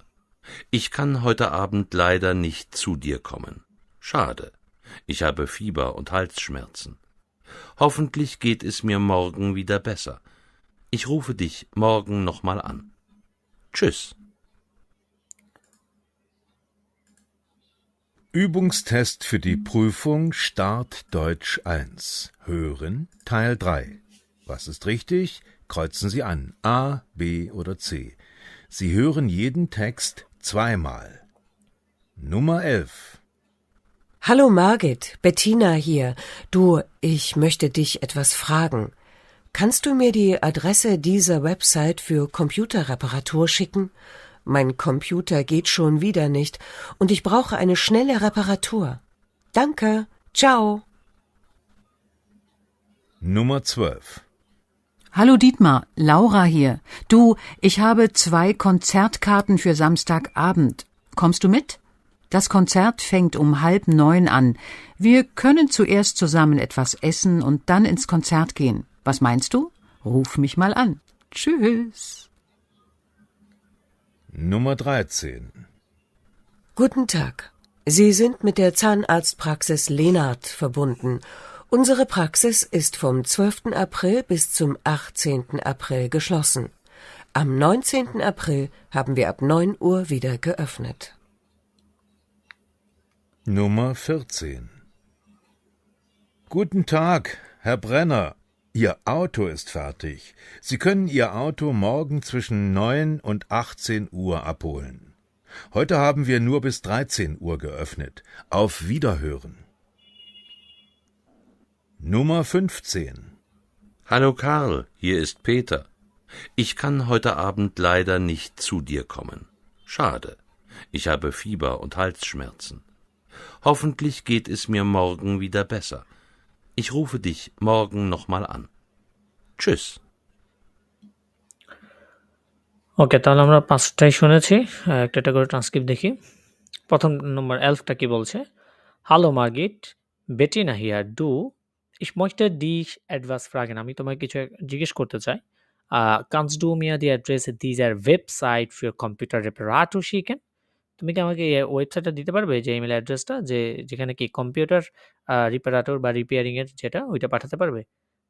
Ich kann heute Abend leider nicht zu dir kommen. Schade. Ich habe Fieber und Halsschmerzen. Hoffentlich geht es mir morgen wieder besser. Ich rufe dich morgen nochmal an. Tschüss. Übungstest für die Prüfung Start Deutsch 1. Hören Teil 3. Was ist richtig? Kreuzen Sie an. A, B oder C. Sie hören jeden Text zweimal. Nummer 11. Hallo Margit, Bettina hier. Du, ich möchte dich etwas fragen. Kannst du mir die Adresse dieser Website für Computerreparatur schicken? Mein Computer geht schon wieder nicht und ich brauche eine schnelle Reparatur. Danke. Ciao. Nummer 12. Hallo Dietmar, Laura hier. Du, ich habe 2 Konzertkarten für Samstagabend. Kommst du mit? Das Konzert fängt um 8:30 an. Wir können zuerst zusammen etwas essen und dann ins Konzert gehen. Was meinst du? Ruf mich mal an. Tschüss. Nummer 13. Guten Tag. Sie sind mit der Zahnarztpraxis Lehnart verbunden. Unsere Praxis ist vom 12. April bis zum 18. April geschlossen. Am 19. April haben wir ab 9 Uhr wieder geöffnet. Nummer 14. Guten Tag, Herr Brenner. Ihr Auto ist fertig. Sie können Ihr Auto morgen zwischen 9 und 18 Uhr abholen. Heute haben wir nur bis 13 Uhr geöffnet. Auf Wiederhören. Nummer 15. Hallo Karl, hier ist Peter. Ich kann heute Abend leider nicht zu dir kommen. Schade. Ich habe Fieber und Halsschmerzen. Hoffentlich geht es mir morgen wieder besser. Ich rufe dich morgen nochmal an. Tschüss. ওকে, তাহলে আমরা 5টাই শুনেছি। একটা একটা করে ট্রান্সক্রিপ্ট দেখি। প্রথম নম্বর 11টা কি বলছে? Hallo Margit, Bettina hier. Du, ich möchte dich etwas fragen. আমি তোমায় কিছু জিজ্ঞেস করতে চাই। Kannst du mir die Adresse dieser Website für Computerreparatur schicken? তুমি কি আমাকে এই ওয়েবসাইটটা দিতে পারবে, যে ইমেল অ্যাড্রেসটা, যেখানে কি কম্পিউটার রিপারেটর বা রিপেয়ারিং এর যেটা, ওইটা পাঠাতে পারবে?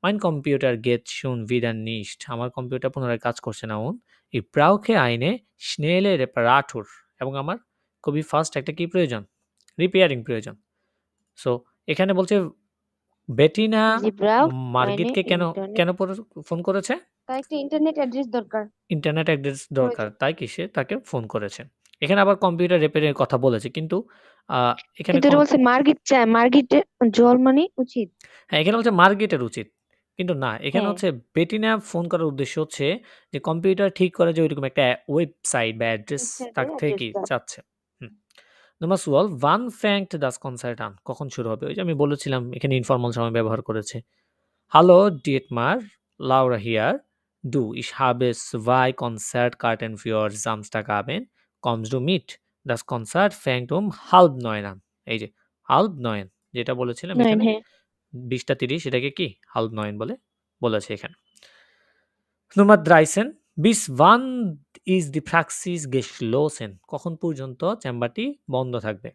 Mein Computer geht schon wieder nicht. আমার কম্পিউটার পুনরায় কাজ করছে না। Ich brauche eine schnelle Reparatur. এবং আমার খুবই ফাস্ট একটা কি প্রয়োজন? রিপেয়ারিং প্রয়োজন। সো এখানে বলছে বেটিনা জি ব্রাউক মার্গিটকে কেন ফোন করেছে? তার একটা ইন্টারনেট অ্যাড্রেস দরকার। ইন্টারনেট অ্যাড্রেস দরকার, তাই কি সে তাকে ফোন করেছে। এখানে আবার কম্পিউটার রিপেয়ারের কথা বলেছে, কিন্তু এখানে কিন্তু এটা বলছে মার্গিট চায়, মার্গিটের জলমানি উচিত। হ্যাঁ, এখানে হচ্ছে মার্গেটের উচিত, কিন্তু না, এখানে হ্যাঁ। হচ্ছে বেটিনা ফোন করার উদ্দেশ্য হচ্ছে যে কম্পিউটার ঠিক করে যে ওইরকম একটা ওয়েবসাইট বা অ্যাড্রেস তার থেকে কি চাচ্ছে। Nummer 12, wann fängt das Konzert an? কখন শুরু হবে? ওই যে আমি বলেছিলাম এখানে ইনফর্মাল সময় ব্যবহার করেছে। Hallo Dietmar, Laura hier. Du, ich habe 2 Konzertkarten für Samstagabend. Kommst du mit? Das Konzert fängt um 8:30 an. এই যে 8:30 যেটা বলেছিলাম এখানে 20:30 এটাকে কি 8:30 বলেছে এখানে। Nummer 13, bis wann ist die Praxis geschlossen? কখন পর্যন্ত চেম্বারটি বন্ধ থাকবে?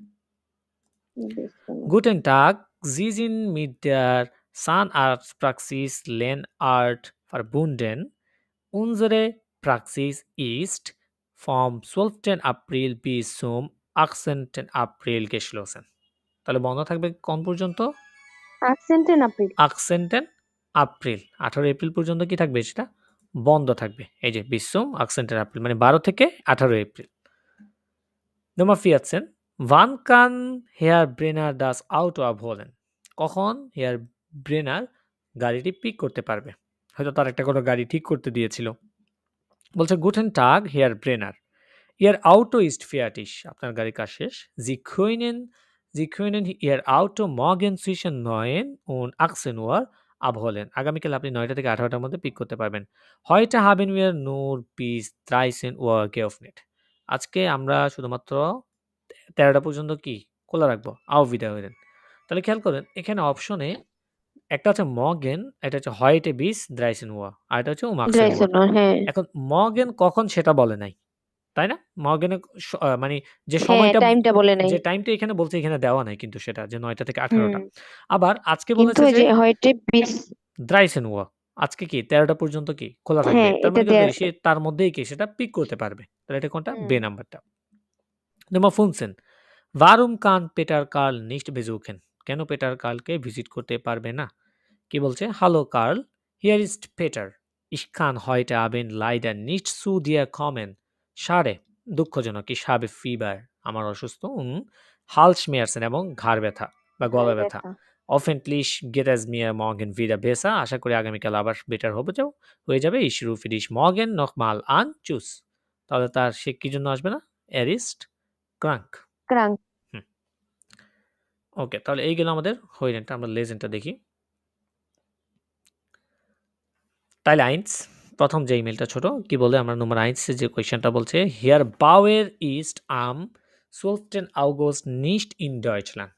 Guten Tag, Sie sind mit der Zahnarztpraxis Lehnart verbunden. Unsere Praxis ist vom 12. April bis zum 18. April geschlossen. তাহলে বন্ধ থাকবে কোন পর্যন্ত? 18 এপ্রিল। 18 এপ্রিল, 18 এপ্রিল পর্যন্ত কি থাকবে? সেটা বন্ধ থাকবে। এই যে bis zum 18. April, মানে 12 থেকে 18 April. Nummer 14, wann kann Herr Brenner das Auto abholen? কখন হেয়ার ব্রেনার গাড়িটি পিক করতে পারবে? হয়তো তার একটা কোনো গাড়ি ঠিক করতে দিয়েছিল। বলছে Guten Tag, Herr Brenner. Ihr Auto ist fertig. আপনার গাড়ির কাজ শেষ। Sie können Ihr Auto morgen zwischen 9 und 18 Uhr abholen. আগামীকাল আপনি 9টা থেকে 18টার মধ্যে পিক করতে পারবেন। Heute haben wir nur bis 13 Uhr geöffnet. আজকে আমরা শুধুমাত্র 13টা পর্যন্ত কি খোলা রাখবো? Auf Wiederhören. তাহলে খেয়াল করেন এখানে অপশনে একটা হচ্ছে মর্গেন, এটা হচ্ছে heute bis 13 Uhr, আর এটা হচ্ছে um 18 Uhr। ড্রাইসেনর, হ্যাঁ এখন মর্গেন কখন সেটা বলে নাই, তাই না? মর্গেনে মানে যে হ্যাঁ সময়টা, টাইমটা বলে নাই। যে টাইমটা এখানে বলছে এখানে দেওয়া নাই কিন্তু সেটা যে 9টা থেকে 18টা। হুম, আবার আজকে কিন্তু বলেছে ওই যে যে heute bis, 13 Uhr, আজকে কি 13টা পর্যন্ত কি খোলা থাকবে। হ্যাঁ তার এটা মানে কি দেয়ার, সে তার মধ্যেই কি সেটা পিক করতে পারবে। তাহলে এটা কোনটা? হুম বে নাম্বারটা। Nummer 15. Warum kann Peter Karl nicht besuchen? কেন পেটার কার্লকে ভিজিট করতে পারবে না? কি বলছে? Hello Carl, here is Peter. Ich kann heute Abend leider nicht zu dir kommen. Schade, দুঃখজনক। Ich habe Fieber, আমার অসুস্থ। Halsschmerzen এবং ঘাড় ব্যথা বা গলা ঘাড় ব্যথা। ব্যথা। Hoffentlich geht es mir morgen wieder besser. আশা করি আগামীকাল আবার বেটার হয়ে যাবে। Ich rufe dich morgen nochmal an. Tschüss. তাহলে তার সে কি জন্য আসবে না? Er ist krank. ক্রাঙ্ক। হুম। ওকে, তাহলে এই গেল আমাদের হইলেনটা। আমরা লেজেন্ডটা দেখি। তাইলে আইন্স প্রথম যে ইমেলটা ছোট কি বলে, আমরা নম্বর আইন্সে যে কোয়েশ্চেনটা বলছে, হিয়ার বাউয়ের ইস্ট আম 12. August nicht in Deutschland,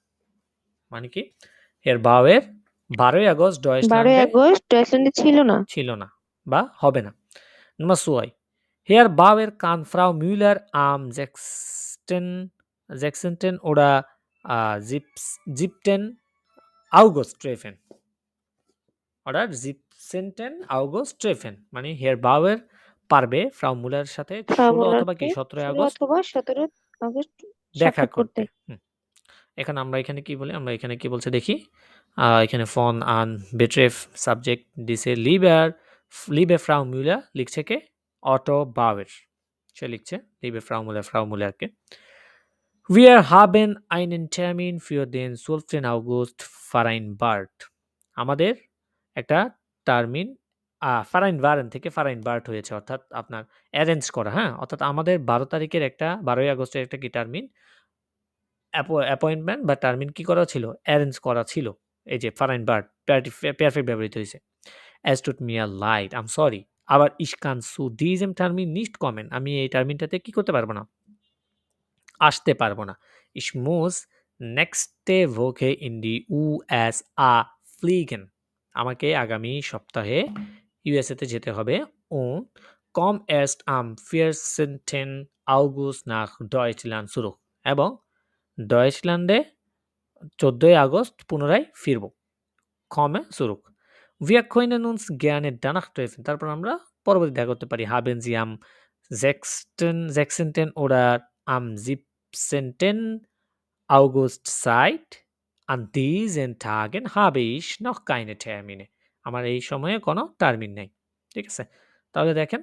মানে কি হিয়ার বাউয়ের 12ই আগস্ট 12ই ডয়েচল্যান্ডে আগস্ট ডয়েচল্যান্ডে ছিল না। ছিল না বা হবে না। নম্বর 2, হিয়ার বাউয়ের কান ফ্রাউ মিউলার আম 16. oder 17. August treffen oder 17. August treffen, মানে হিয়ার বাউয়ের পারবে ফ্রাউ মুলার সাথে 16 অথবা কি 17 আগস্ট অথবা 17 আগস্ট দেখা সাক্ষাৎ করতে। করতে। এখানে আমরা এখানে কি বলি, আমরা এখানে কি বলছে দেখি। এখানে ফন আন বেট্রেফ সাবজেক্ট দিছে লিবে ফ্রাউ মুলার, লিখছে কে? অটো বাউয়ের, সে লিখছে লিবে ফ্রাউ মুলারকে। Wir haben einen Termin für den 12. August vereinbart. আমাদের একটা টার্মিন ফারাইনবারেন থেকে ফারাইনবার্ট হয়েছে, অর্থাৎ আপনার অ্যারেঞ্জ করা। হ্যাঁ, অর্থাৎ আমাদের 12 তারিখের একটা 12ই আগস্টের একটা কি টার্মিন অ্যাপয়েন্টমেন্ট বা টার্মিন কি করা ছিল? অ্যারেঞ্জ করা ছিল। এই যে ফারাইনবার্ট পারফেক্ট ব্যবহৃত হয়েছে। Es tut mir leid, I'm sorry. আবার ich kann zu diesem Termin nicht kommen. আমি এই টার্মিনটাতে কি করতে পারবো না? আসতে পারবো না। Ich muss nächste Woche in die USA fliegen. আমাকে আগামী সপ্তাহে ইউএসএ তে যেতে হবে। Und komme erst am 14. August nach Deutschland zurück. এবং ডয়েচল্যান্ডে 14 আগস্ট পুনরায় ফিরব। komme zurück. Wir können uns gerne danach treffen. তারপর আমরা পরবর্তী দেখা করতে পারি। Haben Sie am 16. oder am 17. August Zeit? An diesen Tagen habe ich noch keine Termine. আমার এই সময়ে কোনো টার্মিন নেই। ঠিক আছে, তাহলে দেখেন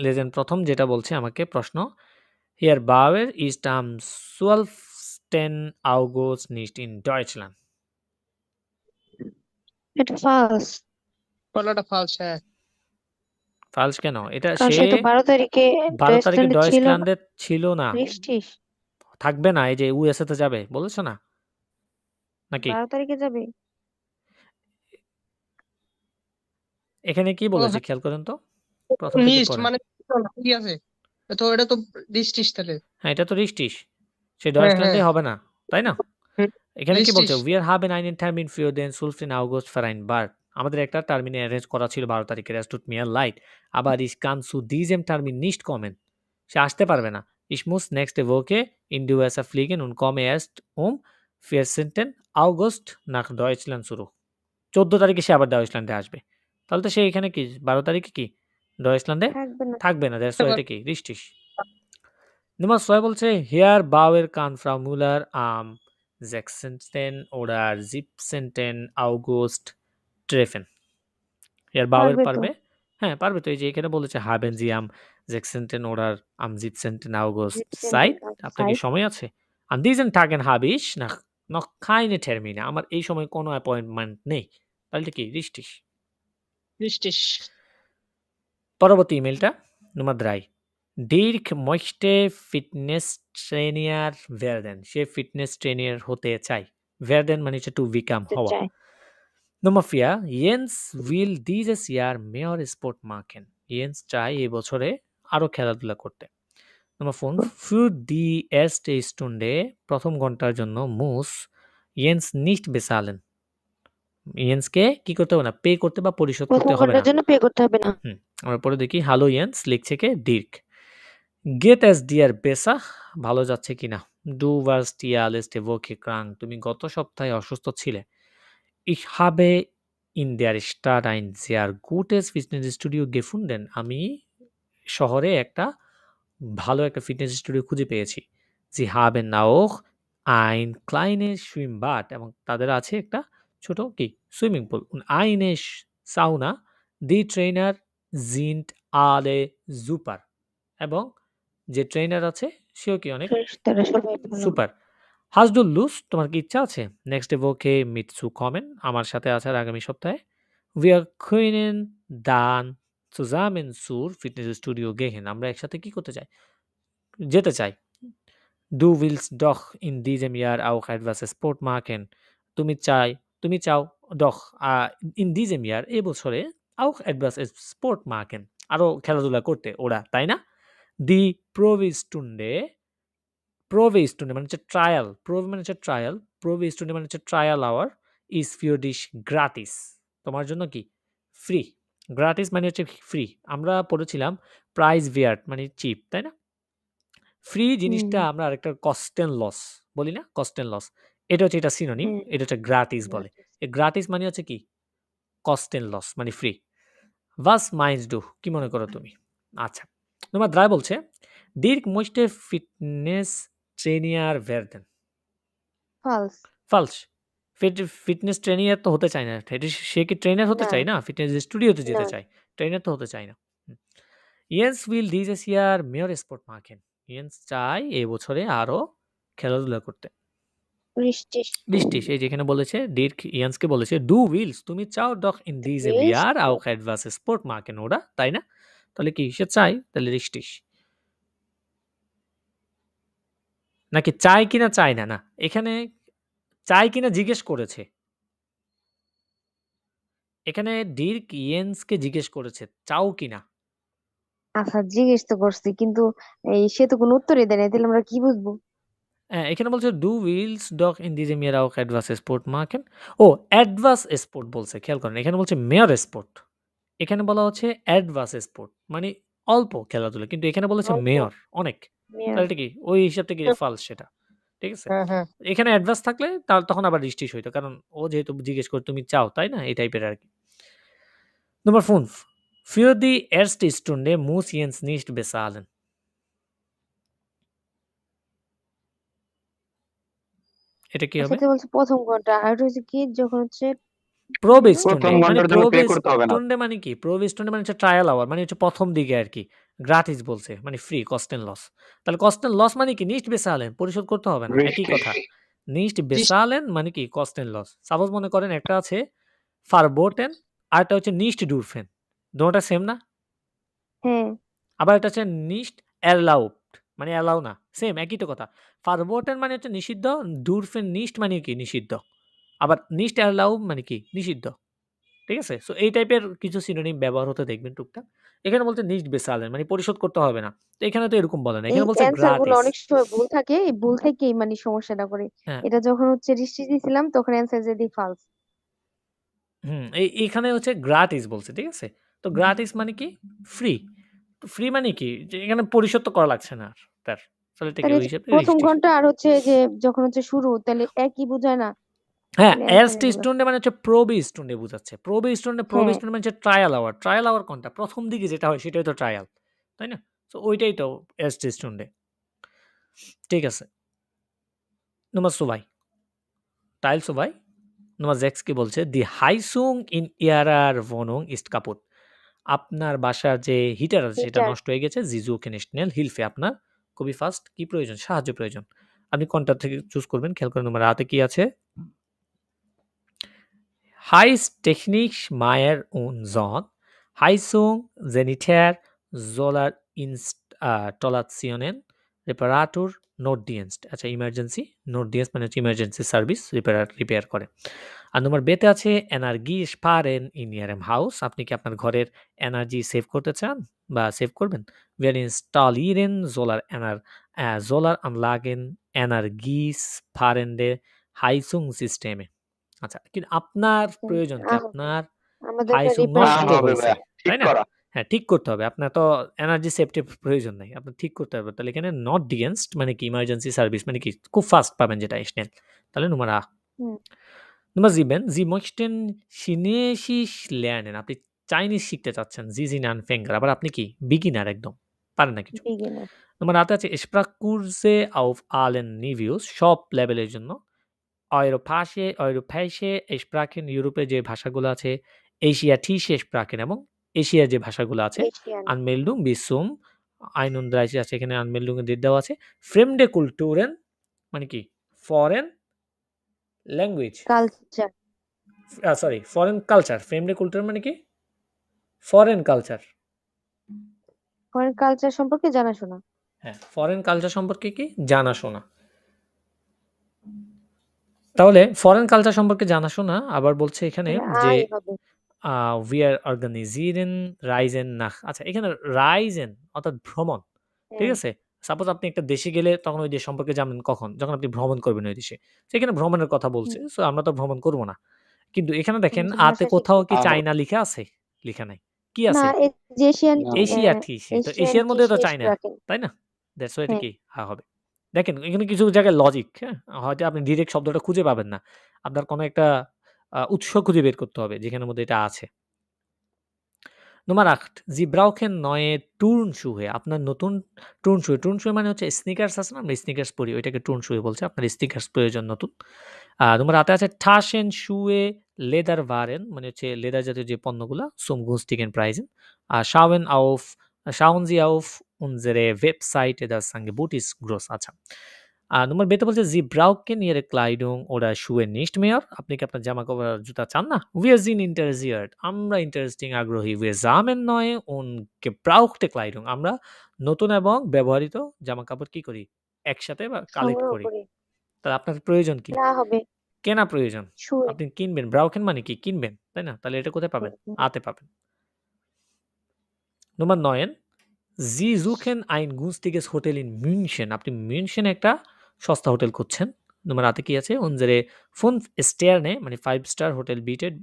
লেজেন্ড প্রথম যেটা বলছে আমাকে প্রশ্ন, হিয়ার বাউয়ের ইস্ট আম 12. August nicht in Deutschland. এটা ফালস, বলাটা ফালস। হ্যাঁ ফালস কেন? এটা কারণ সে সে তো 12 তারিখে 12 তারিখে ডয়েচল্যান্ডে ছিল না। ডয়েচল্যান্ডে ছিল না, নিশ্চিত থাকবে না। এই যে ইউএসএ তে যাবে বলেছ না নাকি? 12 তারিখে যাবে। এখানে কি ও বলেছে হ্যাঁ, খেয়াল করেন তো, প্রথম থেকে নিস্ট পড়েন। মানে ঠিক আছে, তো এটা তো ডিস্টিস তাহলে। হ্যাঁ, এটা তো রিস্টিস, সে হ্যাঁ ডয়েচল্যান্ডে হ্যাঁ হবে না, তাই না? এখানে কি বলছে? ডিস্টিস। উই আর হাবেন einen Termin für den 12. August vereinbart. আমাদের একটা টার্মিনে অ্যারেঞ্জ করা ছিল 12 তারিখের। Es tut mir leid, aber ich kann zu diesem Termin nicht kommen. সে আসতে পারবে না। Ich muss nächste Woche in die USA fliegen und komme erst um 14. August nach Deutschland zurück. 14 তারিখে সে আবার ডয়েচল্যান্ডে আসবে। তাহলে তো সে এখানে কি 12 তারিখে কি ডয়েচল্যান্ডে থাকবে না। থাকবে না। দ্যাটস ওয়াই এটা কি রিস্টিস। Nummer 2 বলছে hier Bauer kann Frau Müller am 16. oder 17. August treffen. Hier Bauer পারবে তো। পারবে, হ্যাঁ পারবে তো। এই যে এখানে বলেছে haben Sie am 16. oder am 17. August 17 Zeit? আপনার কি Zeit? সময় আছে? An diesen Tagen habe ich noch keine Termine. আমার এই সময় কোনো অ্যাপয়েন্টমেন্ট নেই। তাহলে কি রিস্টিস। ডিস্টিস। পরবর্তী ইমেলটা নম্বর 3, Dirk möchte Fitnesstrainer werden. সে ফিটনেস ট্রেনার হতে চায়। werden মানে হচ্ছে টু বিকাম, হওয়া। চাই। Nummer 4, Jens will dieses Jahr mehr Sport machen. Jens চায় এই বছরে আরো খেলাধুলা করতে। Nummer 5, für die erste Stunde, প্রথম ঘন্টার জন্য muss Jens nicht bezahlen. ইয়েন্সকে কি করতে হবে না, পে করতে বা পরিশোধ প্রথম করতে হবে ঘন্টার না। জন্য পে করতে হবে না। আমরা পরে দেখি হ্যালো ইয়েন্স লিখছে কে, ডির্ক। গেট এস ডিয়ার বেসা, ভালো যাচ্ছে কিনা। ডু ভার্স টিয়া লেস্টে ভোকে ক্রাং, তুমি গত সপ্তাহে অসুস্থ ছিলে। Ich habe in der Stadt ein sehr gutes Fitnessstudio gefunden. আমি শহরে একটা ভালো একটা ফিটনেস স্টুডিও খুঁজে পেয়েছি। Sie haben auch ein kleines Schwimmbad, এবং তাদের আছে একটা ছোট কি swimming pool. Und eine Sauna. Die Trainer sind alle super. এবং যে ট্রেনার আছে সেও কি অনেক তারা সবাই ভালো। সুপার। Hast du Lust? তোমার কি ইচ্ছা আছে? Nächste Woche mitzukommen? আমার সাথে আসার আগামী সপ্তাহে। Wir können dann zusammen zur Fitnessstudio gehen. আমরা একসাথে কি করতে চাই? যেতে চাই। Du willst doch in diesem Jahr auch etwas Sport machen. তুমি চাও doch in diesem Jahr এই বছরে auch etwas Sport machen. আরো খেলাধুলা করতে ওরা, তাই না? Die Probestunde মানে হচ্ছে ট্রায়াল, প্রোভ মানে হচ্ছে ট্রায়াল, Probestunde মানে হচ্ছে trial hour, is für dich gratis, তোমার জন্য কি ফ্রি। গ্রাটিস মানে হচ্ছে ফ্রি। আমরা পড়েছিলাম প্রাইস ভেয়ার্ট মানে চিপ, তাই না? ফ্রি জিনিসটা আমরা আরেকটা কস্ট এন্ড লস বলি না, কস্ট এন্ড লস, এটা হচ্ছে এটা সিনোনিম, এটা হচ্ছে গ্রাটিস বলে। এই গ্রাটিস মানে হচ্ছে কি কস্ট এন্ড লস মানে ফ্রি। Was meinst du? কি মনে করো তুমি? আচ্ছা, তোমার দ্রায় বলছে Dirk möchte Fitness-Trainer werden. ফালস। Falsch. ফিটনেস ট্রেনিয়ার তো হতে চায় না। সে কি ট্রেনার হতে না। চায় না? ফিটনেস স্টুডিওতে যেতে না। চায়। ট্রেনার তো হতে চায় না। Jens will dieses Jahr mehr Sport machen. Jens চায় এই বছরে আরো খেলাধুলা করতে। Richtig, এই যেখানে বলেছে Dirk Jensকে বলেছে du willst, তুমি চাও doch in diesem willst Jahr auch etwas Sport machen, oder? তাই না? তাহলে কি সে চায়? তাহলে richtig. নাকি চায় কিনা চায় না, না এখানে চায় কিনা জিজ্ঞেস করেছে। এখানে ডির্ক ইয়েন্সকে জিজ্ঞেস করেছে চাও কিনা। আচ্ছা, জিজ্ঞেস তো করছি কিন্তু সে তো কোনো উত্তরই দেয় নাই, তাহলে আমরা কি বুঝবো? এখানে বলছে ডু উইলস ডক ইন দিজে মেয়েরা ও অ্যাডভাস স্পোর্ট মার্কেন। ও অ্যাডভাস স্পোর্ট বলছে, খেয়াল করেন এখানে বলছে মেয়র স্পোর্ট, এখানে বলা হচ্ছে অ্যাডভাস স্পোর্ট মানে অল্প খেলাধুলা, কিন্তু এখানে বলেছে অল্প। মেয়র অনেক। মেয়র। তাহলে এটা কি ওই হিসাব থেকে ফালস সেটা, ঠিক আছে। হ্যাঁ। এখানে অ্যাডভান্স থাকলে তখন আবার রিস্টিস হইতো, কারণ ও যেহেতু জিজ্ঞেস করে তুমি চাও, তাই না, এই টাইপের আর কি। Nummer 5. Für die erste Stunde muss Jens nicht bezahlen. এটা কি হবে? সাথে বলছে প্রথম ঘন্টা, আর এটা হচ্ছে কি যখন হচ্ছে প্রোবে প্রথম স্টুন্ডে মানে ঘন্টার জন্য পে করতে হবে না। স্টুন্ডে মানে কি? প্রোবে স্টুন্ডে মানে হচ্ছে ট্রায়াল আওয়ার, মানে হচ্ছে প্রথম দিকে আর কি। গ্রাটিস বলছে মানে ফ্রি, কস্ট এন্ড লস। তাহলে কস্ট এন্ড লস মানে কি? নিস্ট বেসালেন, পরিশোধ করতে হবে না, একই কথা। নিস্ট বেসালেন মানে কি? Cost and loss. সাপোজ মনে করেন একটা আছে ফারবোটেন আর একটা হচ্ছে নিস্ট ডুরফেন, দুটোটা সেম না? হ্যাঁ। আবার এটা হচ্ছে নিস্ট অ্যালাউড মানে অ্যালাউ না, সেম একই তো কথা। ফারবোটেন মানে হচ্ছে নিষিদ্ধ, ডুরফেন নিস্ট মানে কি? নিষিদ্ধ। আবার নিস্ট অ্যালাউ মানে কি? নিষিদ্ধ, ঠিক আছে। সো এই টাইপের কিছু সিনোনিম ব্যবহার হতে দেখবেন টুকটাক। এখানে বলতে নিস্ট বেসালেন মানে পরিশোধ করতে হবে না, তো এখানে তো এরকম বলে না, এই এখানে বলছে অ্যান্সার গুলো গ্রাটিস। অনেক সময় ভুল থাকে, এই ভুল থেকেই মানে সমস্যাটা করে। হ্যাঁ, এটা যখন হচ্ছে রিস্টি দিছিলাম তখন অ্যান্সার যে দিই ফালস। এইখানে হচ্ছে গ্রাটিস বলছে, ঠিক আছে। তো গ্রাটিস মানে কি? ফ্রি। তো ফ্রি মানে কি? যে এখানে পরিশোধ তো করা লাগছে না আর তার। তাহলে এটা কি তাহলে ওই হিসাবে প্রথম রেজিস্ট্রেশন? ঘন্টা আর হচ্ছে যে যখন হচ্ছে শুরু, তাহলে একই বোঝায় না? হ্যাঁ, তাহলে answer এরস্টি এগুলো। স্টুন্ডে মানে হচ্ছে প্রোবি স্টুন্ডে বুঝাচ্ছে। প্রোবি স্টুন্ডে হ্যাঁ। মানে হচ্ছে ট্রায়াল আওয়ার। ট্রায়াল আওয়ার কোনটা? প্রথম দিকে যেটা হয় সেটাই তো ট্রায়াল, তাই না? তো ওইটাই তো এরস্টি স্টুন্ডে, ঠিক আছে। Nummer 2. Teil 2. Nummer 6 কি বলছে? Die Heizung in Ihrer Wohnung ist kaputt. আপনার বাসার যে হিটার আছে সেটা হিটার। নষ্ট হয়ে গেছে। Sie suchen schnell Hilfe. আপনার খুবই ফাস্ট কি প্রয়োজন? সাহায্য প্রয়োজন। আপনি কোনটা থেকে চুজ করবেন? খেয়াল করেন নম্বর আতে কি আছে? Heiß technisch Meier und Sohn. Heizung, Sanitär, Solar-Installationen, Reparatur, Notdienst. আচ্ছা, ইমার্জেন্সি Notdienst মানে হচ্ছে ইমার্জেন্সি সার্ভিস, রিপেয়ার করে। আর নম্বর বেতে আছে এনার্জি স্পারেন ইন ইয়ারএম হাউস। আপনি কি আপনার ঘরের এনার্জি সেভ করতে চান বা সেভ করবেন? Wir installieren Solaranlagen, energiesparende Heizungssysteme. আচ্ছা, কিন্তু আপনার কিন্তু প্রয়োজন কি? হবে আপনার আমাদের আইসো রিপেয়ার নষ্ট করতে হবে। হইছে, তাই না? হ্যাঁ, ঠিক করতে হবে। আপনার তো এনার্জি সেফটির প্রয়োজন নাই। আপনার ঠিক করতে হবে। তাহলে এখানে নট against মানে কি? ইমার্জেন্সি সার্ভিস মানে কি? খুব ফাস্ট পাবেন যেটা schnell. তাহলে Nummer A. Hmm, Nummer 7. Sie möchten Chinesisch lernen. আপনি চাইনিজ শিখতে চাচ্ছেন। Sie sind Anfänger. আবার আপনি কি? বিগিনার একদম। পারেন না কিছু। বিগিনার। Nummer 8 আছে Sprachkurse auf allen Niveaus. সব লেভেলের জন্য। europäische Sprachen ইউরোপে যে ভাষাগুলো আছে, asiatische Sprachen এবং এশিয়ার যে ভাষাগুলো আছে, এশিয়ান Anmeldung bis zum 31 আছে, এখানে Anmeldung এর ডেট দেওয়া আছে। Fremde Kulturen মানে কি? Foreign language, culture. Sorry foreign culture. Fremde Kulturen মানে কি? Foreign culture. ফরেন কালচার সম্পর্কে জানাশোনা। হ্যাঁ, foreign culture সম্পর্কে কি? জানাশোনা। তাহলে ফরেন কালচার সম্পর্কে জানাশোনা আবার বলছে এখানে তাহলে যে আই হবে। wir organisieren Reisen nach, আচ্ছা এখানে রাইজেন অর্থাৎ ভ্রমণ, ঠিক হ্যাঁ, আছে? সাপোজ আপনি একটা দেশে গেলে তখন ওই দেশ সম্পর্কে জানবেন কখন? যখন আপনি ভ্রমণ করবেন ওই দেশে। সেখানে ভ্রমণের কথা বলছে। হুম, সো আমরা তো ভ্রমণ করব না। কিন্তু এখানে দেখেন যে আতে ভাষা কোথাও শিখতে। কি চায়না লিখা আছে? লিখা নাই। কি না, আছে? যে এশিয়ান এশিয়া টিসি। তো এশিয়ান এশিয়ার মধ্যে তো টিসি চায়না, স্প্রাকেন। তাই না? দ্যাটস ওয়াই এটা হ্যাঁ, কি হবে। দেখেন এখানে কিছু জায়গায় লজিক, হ্যাঁ? হয়তো আপনি ডিরেক্ট শব্দটা খুঁজে পাবেন না। আপনার কোনো একটা উৎস খুঁজে বের করতে হবে যেখানের মধ্যে এটা আছে। Nummer 8. Sie brauchen neue Turnschuhe. আপনার নতুন Turnschuhe. Turnschuhe মানে হচ্ছে স্নিকার্স আছে না? আমরা স্নিকার্স পরি। ওইটাকে Turnschuhe বলছে। আপনার স্নিকার্স প্রয়োজন নতুন। Nummer 8 এ আছে Taschenschuhe, Lederwaren মানে হচ্ছে লেদার জাতীয় যে পণ্যগুলা zum günstigen Preisen. Schauen Sie auf unsere Webseite, das Angebot ist groß. আচ্ছা। Nummer B তে বলছে Sie brauchen Ihre Kleidung oder Schuhe nicht mehr. আপনি কি আপনার জামা-কাপড় আর জুতা চান না? Wir sind interessiert. আমরা ইন্টারেস্টিং আগ্রহী। Wir sammeln neue und gebrauchte Kleidung. আমরা নতুন এবং ব্যবহৃত জামা-কাপড় কি করি? একসাথে বা কালেক্ট সংগ্রহ করি। করি। তাহলে আপনার প্রয়োজন কি? না হবে কেনা প্রয়োজন। শুয়ে। আপনি কিনবেন। ব্রাউকেন মানে কি? কিনবেন। তাই না? তাহলে এটা কোথায় পাবেন? আতে পাবেন। Nummer 9. Sie suchen ein günstiges Hotel in München. আপনি মিউনশেনে একটা সস্তা হোটেল খুঁজছেন। Nummer 8 এ কি আছে? Unsere 5 Sterne মানে 5 স্টার হোটেল bietet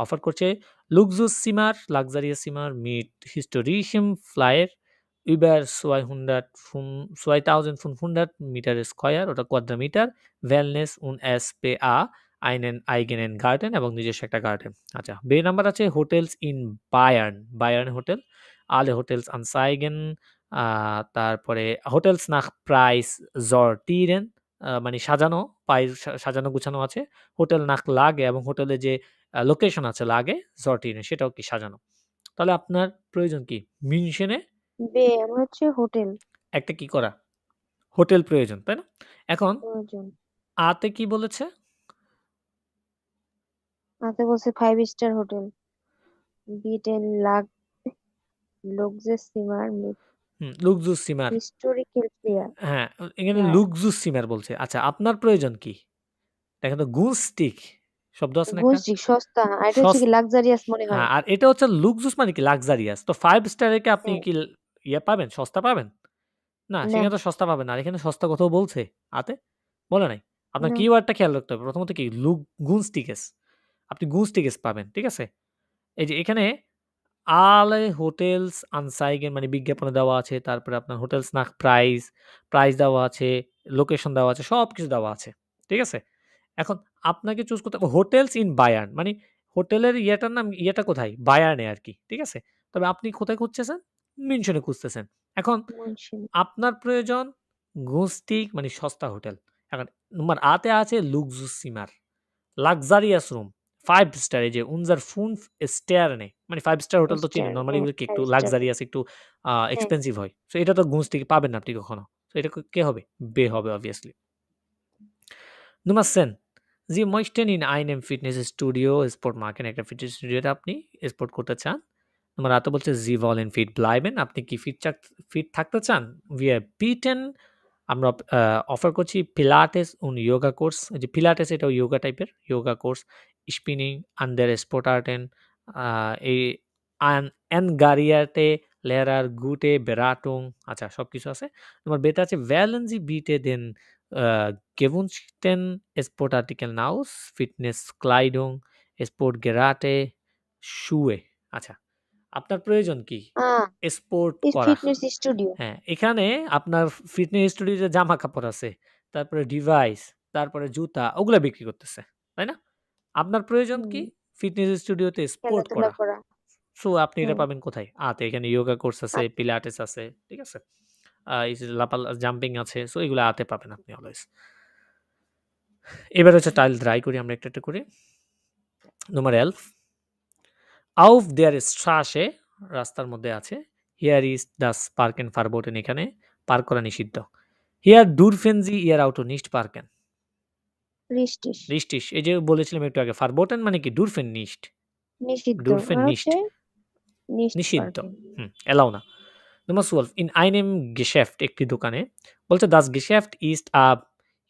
অফার করছে Luxuszimmer, Luxurious Zimmer mit historischem Flair über 2500 Meter Square oder Quadratmeter, Wellness und SPA, einen eigenen Garten এবং নিজস্ব একটা গার্ডেন। আচ্ছা, বে নাম্বার আছে hotels in Bayern, Bayern hotel, alle Hotels anzeigen, তারপরে হোটেলস nach Preis sortieren, মানে সাজানো, সাজানো গুছানো আছে। হোটেল nach Lage এবং হোটেলের যে লোকেশন আছে লাগে sortieren সেটাও কি সাজানো। তাহলে আপনার প্রয়োজন কি? মিউনশেনে বে আমার হচ্ছে হোটেল একটা কি করা? হোটেল প্রয়োজন, তাই না? এখন প্রয়োজন। আতে কি বলেছে? তাতে বলছে 5 স্টার হোটেল। বিটেন লুক্সেসিমার মিট লুকজুস সিমার। হিস্টোরিক্যাল ফেয়ার। হ্যাঁ, এখানে হ্যাঁ, লুকজুস সিমার বলছে। আচ্ছা, আপনার প্রয়োজন কি? দেখেন তো গুনস্টিক শব্দ আছে না একটা? গুনস্টিক সস্তা। আর এটা হচ্ছে সস কি লাক্সারিয়াস মনে হয়। হ্যাঁ, আর এটা হচ্ছে লুকজুস মানে কি? লাক্সারিয়াস। তো 5 স্টারে কি আপনি হ্যাঁ, কি ইয়ে পাবেন? সস্তা পাবেন? না, না, সেখানে তো সস্তা পাবেন না। আর এখানে সস্তা কোথাও বলছে? আতে? বলে নাই। আপনার না, কিওয়ার্ডটা খেয়াল রাখতে হবে। প্রথমত কি? গুনস্টিকেস। আপনি গুনস্টিকেস পাবেন। ঠিক আছে? এই যে এখানে alle Hotels anzeigen মানে বিজ্ঞাপনে দেওয়া আছে। তারপরে আপনার হোটেলস nach প্রাইস, প্রাইস দেওয়া আছে, লোকেশন দেওয়া আছে, সবকিছু দেওয়া আছে। ঠিক আছে? এখন আপনাকে চুজ করতে হবে হোটেলস ইন বায়ার্ন মানে হোটেলের ইয়েটার নাম ইয়েটা কোথায়? বায়ার্নে আরকি। ঠিক আছে? তবে আপনি কোথায় খুঁজতেছেন? মিউনশনে খুঁজতেছেন। এখন মুনশি আপনার প্রয়োজন গুস্টিক মানে সস্তা হোটেল। এখন নাম্বার আ তে আছে লুকজুসিমার, লাক্সারিয়াস রুম, 5 স্টার এই যে unser 5 Sterne মানে 5 স্টার হোটেল তো চিনেন। স্টার। নরমালি হ্যাঁ, এগুলো কি 5 একটু স্টার। লাক্সারিয়াস একটু হ্যাঁ, এক্সপেনসিভ হয়। সো এটা তো গুস্টিক পাবেন না আপনি কখনো। সো এটা কে হবে? বে হবে obviously. Nummer 10. Sie möchten in einem Fitnessstudio Sport machen একটা ফিটনেস স্টুডিওতে আপনি স্পোর্ট করতে চান। তোমার রাতে বলছে Sie wollen fit bleiben আপনি কি ফিট থাকতে চান? Wir bieten আমরা অফার করছি পিলাটেস und yoga কোর্স। এই যে পিলাটেস এটাও yoga টাইপের yoga course, spinning, andere Sportarten, এই Angarierte Lehrer, gute Beratung আচ্ছা সবকিছু আছে। তোমার বেতে আছে wählen Sie bitte den gewünschten Sportartikeln aus, Fitnesskleidung, Sportgeräte, Schuhe। আচ্ছা, আপনার প্রয়োজন কি? স্পোর্ট করা। Fitness studio. হ্যাঁ, এখানে আপনার ফিটনেস স্টুডিওতে জামা কাপড় আছে, তারপরে ডিভাইস, তারপরে জুতা, ওগুলা বিক্রি করতেছে, তাই না? আপনার প্রয়োজন কি? ফিটনেস স্টুডিওতে স্পোর্ট খেলাধুলা করা। করা। সো আপনি এটা পাবেন কোথায়? এখানে যোগা কোর্স আছে, পিলাটেস আছে, ঠিক আছে? এই যে জাম্পিং আছে, সো এগুলো আতে পাবেন আপনি অলওয়েজ। এবার হচ্ছে টাইল ড্রাই করি আমরা একটা করে। নম্বর 11, auf der Straße, রাস্তার মধ্যে আছে, here is das Parken verboten, এখানে পার্ক করা নিষিদ্ধ। Here dürfen Sie Ihr Auto nicht parken, রিস্টিস। richtig, এই যে বলেছিলাম একটু আগে, verboten মানে কি? dürfen nicht, নিষিদ্ধ। dürfen nicht, নিষিদ্ধ, এলাও না। Nummer 12, in einem Geschäft, একটি দোকানে, বলছে das Geschäft ist ab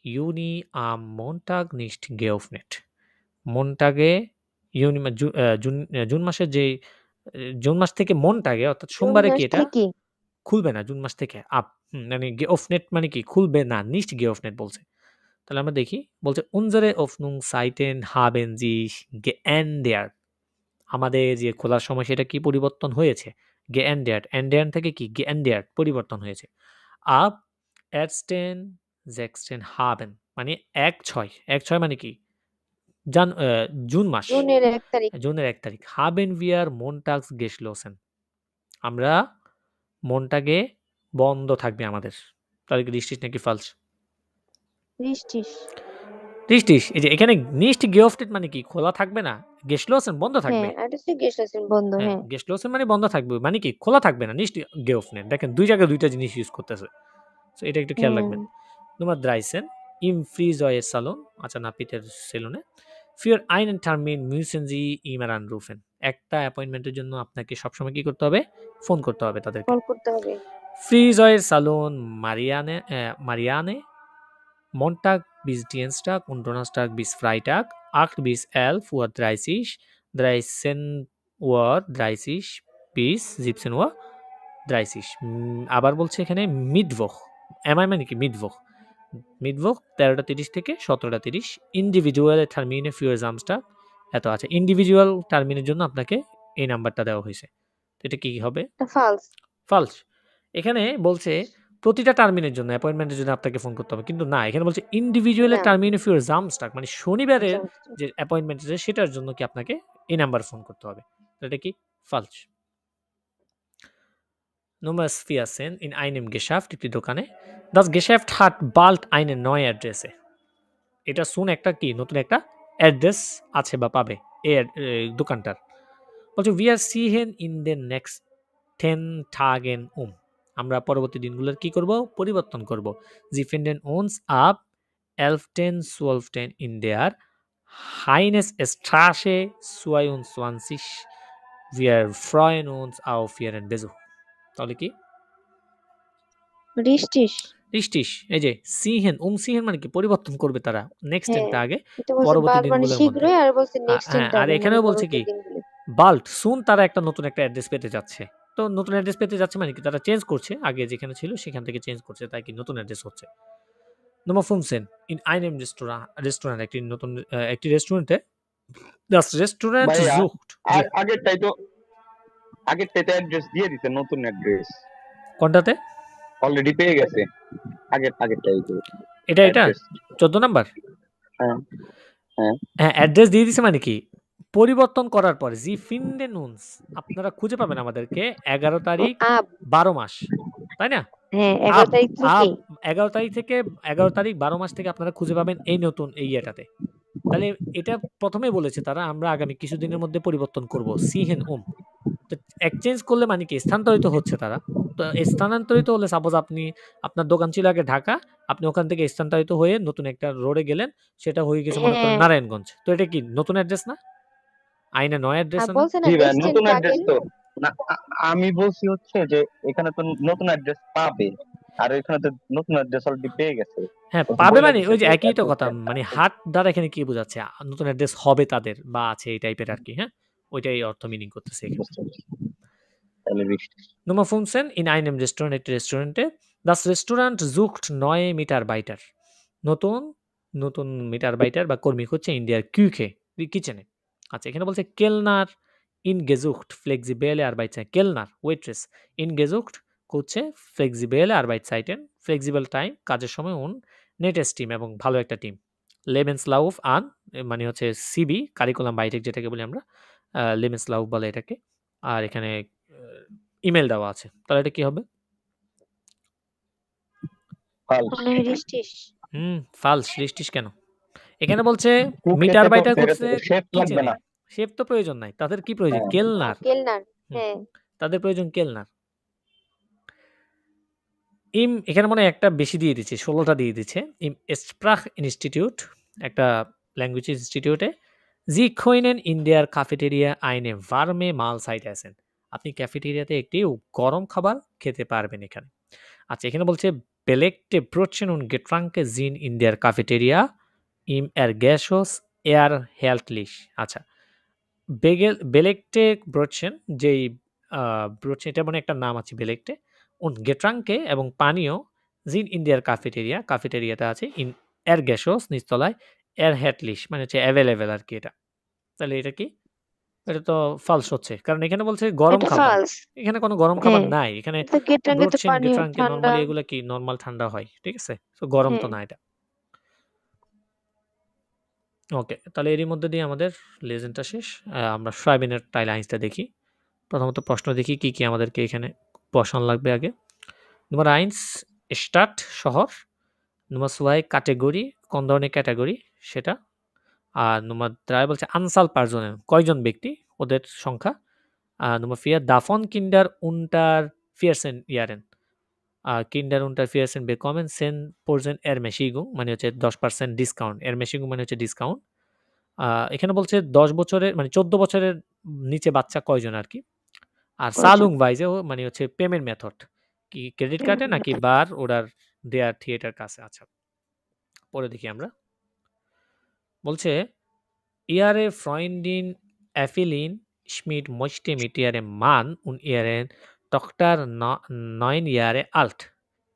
Juni am Montag nicht geöffnet, মন্টাগে জুন মাসের যে জুন মাস থেকে মন্টাগে অর্থাৎ সোমবারে কি এটা খুলবে না, জুন মাস থেকে আপ, মানে geöffnet মানে কি? খুলবে না, nicht geöffnet বলছে। তাহলে আমরা দেখি, বলছে unsere Öffnungszeiten haben sich geändert, আমাদের যে খোলার সময় সেটা কি পরিবর্তন হয়েছে? geändert, ändern থেকে কি? geändert, পরিবর্তন হয়েছে। ab 1.6 haben মানে 1/6 মানে কি? জুন মাস, জুনের 1 তারিখ। জুনের 1 তারিখ। haben wir montags geschlossen, আমরা মন্টাগে বন্ধ থাকবে আমাদের। তাহলে কি রিস্টিস নাকি ফালস? রিস্টিস। রিস্টিস। এই যে এখানে nicht geöffnet মানে কি? খোলা থাকবে না, geschlossen বন্ধ থাকবে। হ্যাঁ, এটা হচ্ছে geschlossen বন্ধ। হ্যাঁ, geschlossen মানে বন্ধ থাকবে, মানে কি? খোলা থাকবে না, nicht geöffnet। দেখেন দুই জায়গায় দুইটা জিনিস ইউজ করতেছে, সো এটা একটু খেয়াল রাখবেন। Nummer 13, im Friseursalon, আচ্ছা নাপিতের সেলুনে, für einen Termin müssen Sie immer anrufen, একটা অ্যাপয়েন্টমেন্টের জন্য আপনাকে সবসময় কি করতে হবে? ফোন করতে হবে তাদেরকে। কল করতে হবে। Friseursalon Marianne, Montag bis Dienstag und Donnerstag bis Freitag, 8 bis 11:30 Uhr, 13:30 bis 17:30 Uhr। আবার বলছে এখানে Mittwoch, মানে কি? Mittwoch 13:30 থেকে 17:30, ইন্ডিভিজুয়াল টার্মিনে für Samstag, এত আছে। ইন্ডিভিজুয়াল টার্মিনের জন্য আপনাকে এই নাম্বারটা দেওয়া হয়েছে, তো এটা কি হবে? ফালস। এখানে বলছে প্রতিটা টার্মিনের জন্য, অ্যাপয়েন্টমেন্টের জন্য আপনাকে ফোন করতে হবে, কিন্তু না, এখানে বলছে ইন্ডিভিজুয়াল টার্মিনে für Samstag, মানে শনিবারের যে অ্যাপয়েন্টমেন্ট আছে সেটার জন্য কি আপনাকে এই নাম্বার ফোন করতে হবে, তো এটা কি? ফালস। Nummer 14, in einem Geschäft, একটি দোকানে, das Geschäft hat bald eine neue Adresse, এটা সুন একটা কি? নতুন একটা অ্যাড্রেস আছে বা পাবে এই দোকানটার। বলছে we are sehen in den next 10 Tagen আমরা পরবর্তী দিনগুলোর কি করব? পরিবর্তন করব। Sie finden uns ab 11:12 in der Heinesstraße 22, wir freuen uns auf Ihren Besuch, তাহলে কি? রিস্টিস। এই যে সিহেন সিহেন মানে কি? পরিবর্তন করবে তারা নেক্সট টা আগে, পরবর্তী দিনগুলোর মধ্যে। আর এখানেও বলছে কি? বাল্ট সুন, তারা একটা নতুন একটা অ্যাড্রেস পেতে যাচ্ছে। তো নতুন অ্যাড্রেস পেতে যাচ্ছে মানে কি? তারা চেঞ্জ করছে, আগে যেখানে ছিল সেখান থেকে চেঞ্জ করছে, তাই কি নতুন অ্যাড্রেস হচ্ছে। Nummer 15, in einem Restaurant, একটি রেস্টুরেন্টে, das Restaurant sucht, আগেরটাই তো অ্যাড্রেস দিয়ে দিতে, নতুন অ্যাড্রেস কোনটাতে? অলরেডি পেয়ে গেছে, আগেরটাই তো এটা 14 নাম্বার। হ্যাঁ, অ্যাড্রেস দিয়ে দিছে মানে কি? পরিবর্তন করার পরে জি ফিন্ডেন উনস, আপনারা খুঁজে পাবেন আমাদেরকে 11 তারিখ 12 মাস, তাই না? 11 তারিখ থেকে 11 তারিখ 12 মাস থেকে আপনারা খুঁজে পাবেন এই নতুন এই ইয়েটাতে। তাহলে এটা প্রথমেই বলেছে তারা, আমরা আগামী কিছুদিনের মধ্যে পরিবর্তন করব, সিহেন তো এক্সচেঞ্জ করলে মানে কি? স্থানান্তরিত হচ্ছে তারা। তো স্থানান্তরিত হলে, সাপোজ আপনার দোকান ছিল আগে ঢাকা, আপনি ওখান থেকে স্থানান্তরিত হয়ে নতুন একটা রোডে গেলেন, সেটা হয়ে গেছে মনে করেন নারায়ণগঞ্জ, তো এটা কি নতুন অ্যাড্রেস না? আইনে নয় অ্যাড্রেস না? নতুন অ্যাড্রেস তো না, আমি বলছি হচ্ছে যে এখানে তো নতুন অ্যাড্রেস পাবে, আর এখানে তো নতুন অ্যাড্রেস অলরেডি পেয়ে গেছে। হ্যাঁ, পাবে মানে ওই যে একই তো কথা, মানে হাট দ্বারা এখানে কি বোঝাচ্ছে? নতুন অ্যাড্রেস হবে তাদের, বা আছে এই টাইপের আর কি। হ্যাঁ, ওইটাই অর্থ মিনিং করতেছে এখানে। Nummer 15, in einem Restaurant, একটি রেস্টুরেন্টে, das Restaurant sucht neue Mitarbeiter, নতুন নতুন মিটারবাইটার বা কর্মী খুঁজছে ইন্ডিয়ার কিচেনে। আচ্ছা, এখানে বলছে কেলনার ইন গেজুক্ট ফ্লেক্সিবেলে আরবাইটসাইট, কেলনার ওয়েট্রেস ইন গেজুক্ট খুঁজছে ফ্লেক্সিবেলে আরবাইটসাইটেন, ফ্লেক্সিবল টাইম, কাজের সময় নেটেস টিম এবং ভালো একটা টিম। লেবেন্সলাউফ আন মানে হচ্ছে সিবি, কারিকুলাম বাইটেক যেটাকে বলি আমরা, লেবেন্সলাউফ বলে এটাকে। আর এখানে ইমেল দেওয়া আছে, তাহলে এটা কি হবে? ফালস। মনে হয় রিস্টিস। ফালস। রিস্টিস কেন? এখানে বলছে কুক মিটার এতে তো বাইটার এটা খুঁজছে শেফ লাগবে কিচেনে, না। শেফ তো প্রয়োজন নাই, তাদের কি প্রয়োজন? হ্যাঁ। কেলনার। কেলনার। হুম, হ্যাঁ। তাদের প্রয়োজন কেলনার। এখানে মনে হয় একটা বেশি দিয়ে দিচ্ছে, 16টা দিয়ে দিচ্ছে। ইম স্প্রাখ ইনস্টিটিউট, একটা ল্যাঙ্গুয়েজ ইনস্টিটিউটে জি খোইনেন ইন্ডিয়ার ক্যাফেটেরিয়া আইনে ভার্মে মাল সাইট আছেন। আপনি ক্যাফেটেরিয়াতে একটি গরম খাবার খেতে পারবেন এখানে। আচ্ছা, এখানে বলছে বেলেগte Brötchen und Getränke sind in der Cafeteria im Erdgeschoss erhältlich। আচ্ছা, বেলেগte Brötchen, যেই ব্রোচেন, এটা মানে একটা নাম আছে বেলেগte, und Getränke এবং পানীয় sind in der Cafeteria, ক্যাফেটেরিয়াতে আছে, in Erdgeschoss নিচতলায়, erhältlich মানে হচ্ছে অ্যাভেলেবল আর কি এটা। তাহলে এটা কি? এটা তো ফালস হচ্ছে, কারণ এখানে বলছে গরম এটা খাবার। ফালস। এখানে কোনো গরম খাবার হ্যাঁ। নাই। এখানে তো গেট্রাঙ্গে তো ব্রোটশেন, পানীয় গেট্রাঙ্কে ঠান্ডা। নরমালি এগুলা কি নরমাল ঠান্ডা হয়, ঠিক আছে? তো গরম তো হ্যাঁ। না এটা। ওকে, তাহলে এরই মধ্যে দিয়ে আমাদের লেজেন্ডটা শেষ। আমরা সয়াবিনের টাইল আইন্সটা দেখি। প্রথমত প্রশ্ন দেখি কি কি আমাদেরকে এখানে বসানো লাগবে আগে। নম্বর 1 স্টার্ট শহর, নম্বর 2 ক্যাটেগরি, কোন ধরনের ক্যাটেগরি সেটা। আর নম্বর 3 বলছে আনসাল পারসনের, কয়জন ব্যক্তি, ওদের সংখ্যা। আর নম্বর 4 দাফন কিন্ডার উন্টার ফিয়ারসেন ইয়ারেন, কিন্ডার উন্টার ফিয়ারসেন বেকমেন 10% এরমেশিগুং মানে হচ্ছে 10% ডিসকাউন্ট। এরমেশিগুং মানে হচ্ছে ডিসকাউন্ট। এখানে বলছে 10 বছরের মানে 14 বছরের নিচে বাচ্চা কয়জন আর কি। আর কয়জন? সালুং ভাইজে মানে হচ্ছে পেমেন্ট মেথড কি, ক্রেডিট কার্ডে নাকি বার ওরার দেয়ার থিয়েটার কাছে। আচ্ছা, পরে দেখি আমরা। বলছে ইয়ারে ফ্রয়েন্ডিন অ্যাফিলিন Schmidt möchte mit ihrem Mann und ihrer Tochter 9 Jahre alt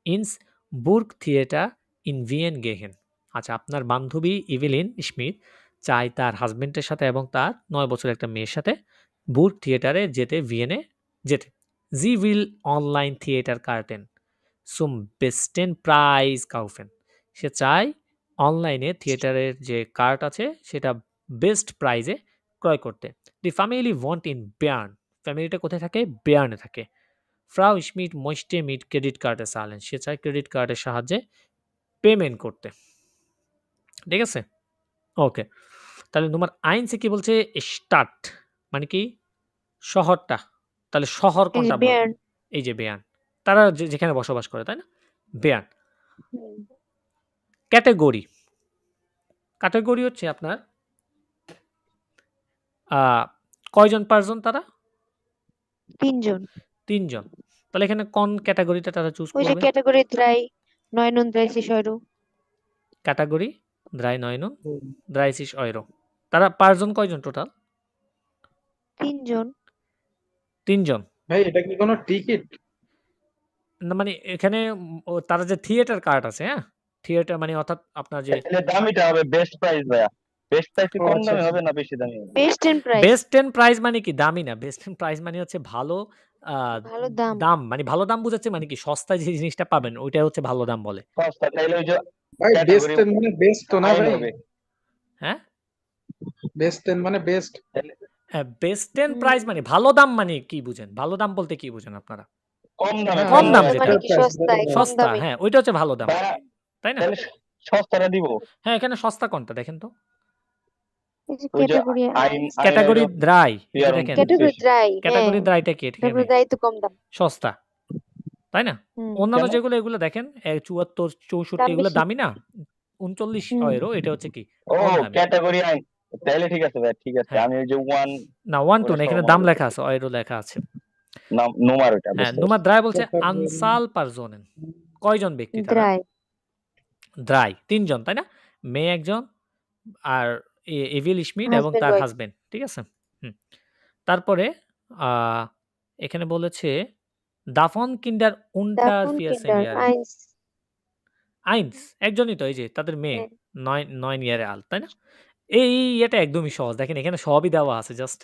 ins Burgtheater in Wien gehen। আচ্ছা, আপনার বান্ধবী ইভেলিন স্মিথ চায় তার হাজবেন্ডের সাথে এবং তার 9 বছরের একটা মেয়ের সাথে বুর্গ থিয়েটারে যেতে, ভিয়েনে যেতে। জি উইল অনলাইন থিয়েটার কার্টেন সুম বেস্টেন প্রাইজ কাউফেন। সে চায় অনলাইনে থিয়েটারের যে কার্ট আছে সেটা বেস্ট প্রাইজে ক্রয় করতে। The family want in Bayern, ফ্যামিলিটা কোথায় থাকে? বেয়ার্নে থাকে। ফ্রাউ স্মিথ মস্টে মিট ক্রেডিট কার্ডে চালেন, সে চায় ক্রেডিট কার্ডের সাহায্যে পেমেন্ট করতে, ঠিক আছে? ওকে, তাহলে নম্বর আইনসে কি বলছে? স্টার্ট মানে কি? শহরটা। তাহলে শহর এই যে কোনটা? বেয়ার্ন। এই যে বেয়ার্ন, তারা যেখানে বসবাস করে, তাই না? বেয়ার্ন। ক্যাটেগরি, ক্যাটেগরি হচ্ছে আপনার কয়জন পার্সন তারা? 3 জন। 3 জন। তাহলে এখানে কোন ক্যাটেগরিটা তারা চুজ ওই যে করবে? Category 3 39 euro। Category 39 euro। তারা পার্সন কয়জন টোটাল? 3 জন। 3 জন। ভাই এটা কি কোনো টিকিট? না মানে এখানে তারা যে থিয়েটার কার্ড আছে, হ্যাঁ, থিয়েটার মানে অর্থাৎ আপনার যে তাহলে দামিটা হবে বেস্ট প্রাইস ভাইয়া। বেস্ট প্রাইস কি ও কম আচ্ছা দামে আচ্ছা। হবে না বেশি দামে হবে? Best and price. Best 10 price মানে কি দামি না, বেস্ট 10 প্রাইস মানে হচ্ছে ভালো ভালো দাম। দাম, মানে ভালো দাম বোঝাচ্ছে মানে কি সস্তায় যে জিনিসটা পাবেন ওইটা হচ্ছে ভালো দাম বলে। সস্তা তাইলে ওই যে ভাই বেস্ট ক্যাটাগরি মানে বেস্ট তো না আইন ভাই? হবে। হ্যাঁ, বেস্ট মানে বেস্ট। বেস্ট 10 প্রাইস মানে ভালো দাম মানে কি বুঝেন? ভালো দাম বলতে কি বুঝেন আপনারা? কম দামে, কম দাম ভালো যেটা, মানে কি সস্তায়, কম সস্তা, দামে। হ্যাঁ ওইটা হচ্ছে ভালো দাম, ভাইয়া তাই না? তাহলে সস্তাটা দিব। হ্যাঁ, এখানে সস্তা কোনটা দেখেন তো? এই যে ওই যে ক্যাটাগরি আইন ক্যাটাগরি হইলো ড্রাই, এটা পিয়ার দেখেন। Category dry. হ্যাঁ, ক্যাটাগরি ড্রাইটা কি? এখানে ক্যাটাগরি ড্রাই তো কম দাম। সস্তা, তাই না? হুম। অন্যান্য কেন? যেগুলো এগুলো দেখেন 74 64 দাম এগুলো বেশি। দামি না, 39 ইউরো, এটা হচ্ছে কি ও কম দামি। ক্যাটাগরি আইন, তাহলে ঠিক আছে ভাই, ঠিক আছে। হ্যাঁ। আমি ওই যে ওয়ান না 1 2 ওটা না, এখানে সব দাম মনে লেখা আছে, ইউরো লেখা আছে। নাম নোমার ওটা হ্যাঁ, বুঝতে নুমার পারছি। ড্রাই বলছে আনসাল পারজনেন, কয়জন ব্যক্তি তারা? ড্রাই। ড্রাই 3 জন, তাই না? মেয়ে একজন আর এভিল স্মিথ এবং হাজবেন্ড তার ওয়াইফ। হাজবেন্ড, ঠিক আছে? হুম। তারপরে এখানে বলেছে দাফন কিন্ডার উন্টার দাফন ফিয়ারসেন কিন্ডার ইয়ারেন, আইন্স আইনস একজনই তো, এই যে তাদের মেয়ে হ্যাঁ 9 ইয়ারে আল, তাই না? এই এটা একদমই সহজ। দেখেন এখানে সবই দেওয়া আছে, জাস্ট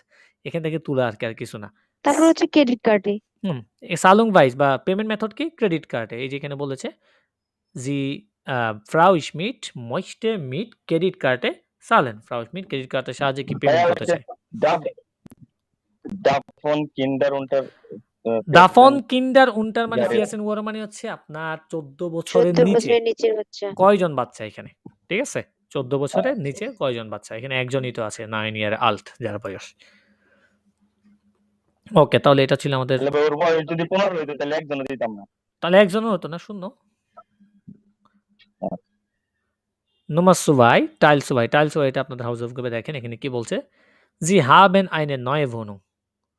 এখান থেকে তুলা আর কি, আর কিছু না। তারপর হচ্ছে ক্রেডিট কার্ডে হুম, সালুং ভাইস বা পেমেন্ট মেথড কি? ক্রেডিট কার্ডে। এই যে এখানে বলেছে জি ফ্রাউ ইশমিট মইস্টে মিট ক্রেডিট কার্ডে সালেন। ফ্রাউ ইশমিট ক্রেডিট কার্ডের সাহায্যে কি পেমেন্ট করতে হচ্ছে চায়? ডাফন কিন্ডার উন্টার দাফন কিন্ডার উন্টার মানে ফিয়াসেন ওয়ার মানে হচ্ছে আপনার 14 বছরের 14 নিচে বছরের নিচের বাচ্চা। কয়জন বাচ্চা এখানে, ঠিক আছে? 14 বছরের নিচে কয়জন বাচ্চা? এখানে একজনই তো আছে, 9 ইয়ার আল্ট যার বয়স। ওকে, তাহলে এটা ছিল আমাদের। ওর বয়স যদি 15 হইতো তাহলে একজনও দিতাম না। তাহলে একজনও হতো না, শূন্য। Nummer 2, Teil 2, Teil 2 এটা আপনাদের হাউসঅফগাবে দেখেন এখানে কি বলছে? Sie haben eine neue Wohnung.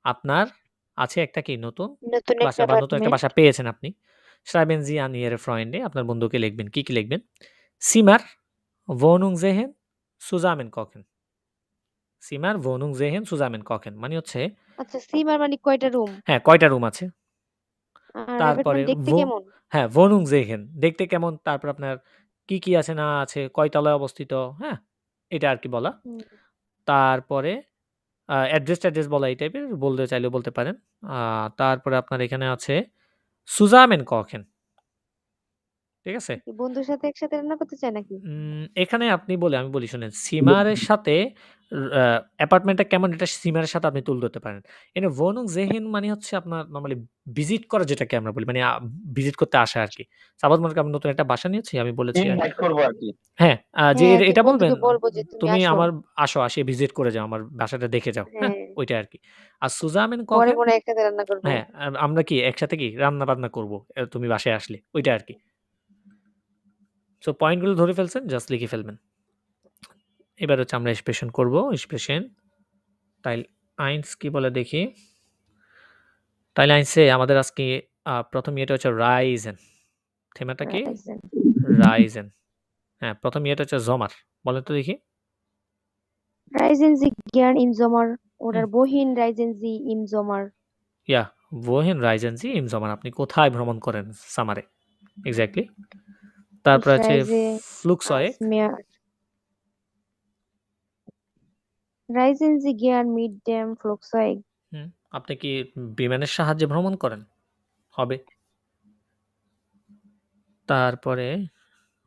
আপনার আছে একটা কি নতুন নতুন বাসা একটা বা নতুন একটা অ্যাপার্টমেন্ট। বাসা পেয়েছেন আপনি। Schreiben Sie an Ihre Freunde, আপনার বন্ধুকে লিখবেন। কি, কি লিখবেন? Zimmer, Wohnung sehen, zusammen kochen. Zimmer, Wohnung sehen, zusammen kochen মানে হচ্ছে আচ্ছা সিমার মানে কয়টা রুম? হ্যাঁ, কয়টা রুম আছে? আর তারপরে অ্যাপার্টমেন্ট দেখতে কেমন? হ্যাঁ, Wohnung sehen দেখতে কেমন? তারপর আপনার কি, কি আছে না আছে, কয় তলায় অবস্থিত, হ্যাঁ? এটা আর কি বলা। হুম, তারপরে অ্যাড্রেস বলা এই টাইপের বলতে চাইলেও বলতে পারেন। তারপরে আপনার এখানে আছে zusammen kochen, ঠিক আছে? কি বন্ধুর সাথে একসাথে রান্না করতে চায় নাকি? এখানে আপনি আমি বলি শোনেন, সিমারের সাথে অ্যাপার্টমেন্টটা কেমন এটা সিমারের সাথে আপনি তুল ধরতে পারেন। এখানে wohnung sehen মানে হচ্ছে আপনার নরমালি ভিজিট করা, যেটাকে আমরা বলি মানে ভিজিট করতে আসা আরকি। সাপোজ মনে করেন আমি নতুন একটা বাসা নিয়েছি, আমি বলেছি ইনভাইট করবো আর কি। হ্যাঁ, যে হ্যাঁ তুই এটা বলবেন, বন্ধুকে বলবো যে তুমি তুমি আসো। আমার আসে ভিজিট করে যাও, আমার বাসাটা দেখে যাও। হ্যাঁ, হ্যাঁ ওইটা আরকি। আর zusammen পরে kochen মনে হয় একসাথে রান্না করবো। হ্যাঁ, আমরা কি একসাথে কি রান্না-বান্না করব তুমি বাসায় আসলে, ওইটা আরকি। সো পয়েন্টগুলো ধরে ফেলছেন, জাস্ট লিখে ফেলবেন। এবার হচ্ছে আমরা এক্সপ্রেশন করব। এক্সপ্রেশন টাইল 1 কি বলে দেখি। টাইল 1 এ আমাদের আজকে প্রথম ইয়েটা হচ্ছে রাইজেন। থেমাটা কি? রাইজেন। রাইজেন। হ্যাঁ, প্রথম ইয়েটা হচ্ছে জমার। বলেন তো দেখি। Reisen Sie gern im Sommer oder wohin reisen Sie im Sommer? ইয়া, wohin reisen Sie im Sommer? আপনি কোথায় ভ্রমণ করেন সামারে? এক্স্যাক্টলি। তারপর Ich আছে reise Flugzeug। ans Meer. Reisen Sie gern mit dem Flugzeug? আপনি কি বিমানের সাহায্যে ভ্রমণ করেন? হবে। তারপরে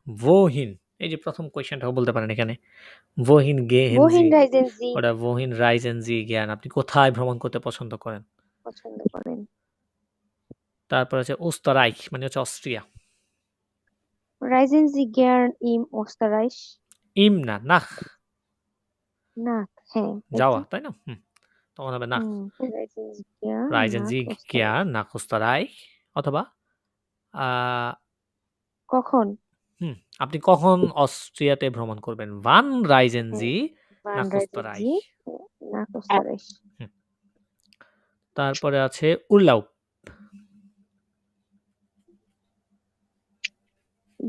wohin, এই যে প্রথম কোয়েশ্চেনটাও বলতে পারেন এখানে। wohin gehen Wohin Sie reisen Sie oder wohin reisen Sie gern? আপনি কোথায় ভ্রমণ করতে পছন্দ করেন? পছন্দ করেন? তারপর আছে Österreich মানে হচ্ছে Austria. Reisen Sie gern im Österreich? Im না, nach না, হ্যাঁ যাওয়া, এটা। তাই না? তখন হবে nach। Reisen Sie gern Reisen nach Sie Österreich? gern nach Österreich অথবা আ কখন? আপনি কখন অস্ট্রিয়াতে ভ্রমণ করবেন? Wann reisen Sie Wann nach reisen Österreich? Sie nach Österreich? তারপরে আছে Urlaub।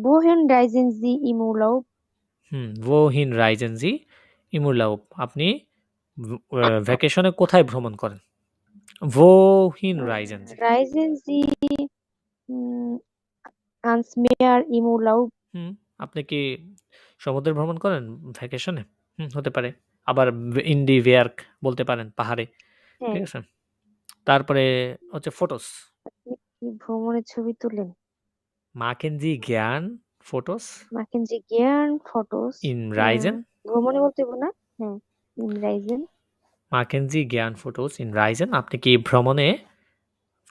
Wohin reisen Sie im Urlaub? wohin reisen Sie im Urlaub? আপনি ভ্যাকেশনে কোথায় ভ্রমণ করেন? wohin reisen Sie? Reisen Sie ans Meer im Urlaub? আপনি কি সমুদ্রে ভ্রমণ করেন ভ্যাকেশনে? হতে পারে। আবার in die Berg বলতে পারেন, পাহাড়ে। ঠিক আছে? তারপরে হচ্ছে ফটোস। আপনি কি ভ্রমণের ছবি তোলেন? Machen Sie gern Fotos Machen Sie gern Fotos? in Reisen? ভ্রমণে বলতে হবে না? হ্যাঁ, in Reisen. Machen Sie gern Fotos in Reisen? আপনি কি ভ্রমণে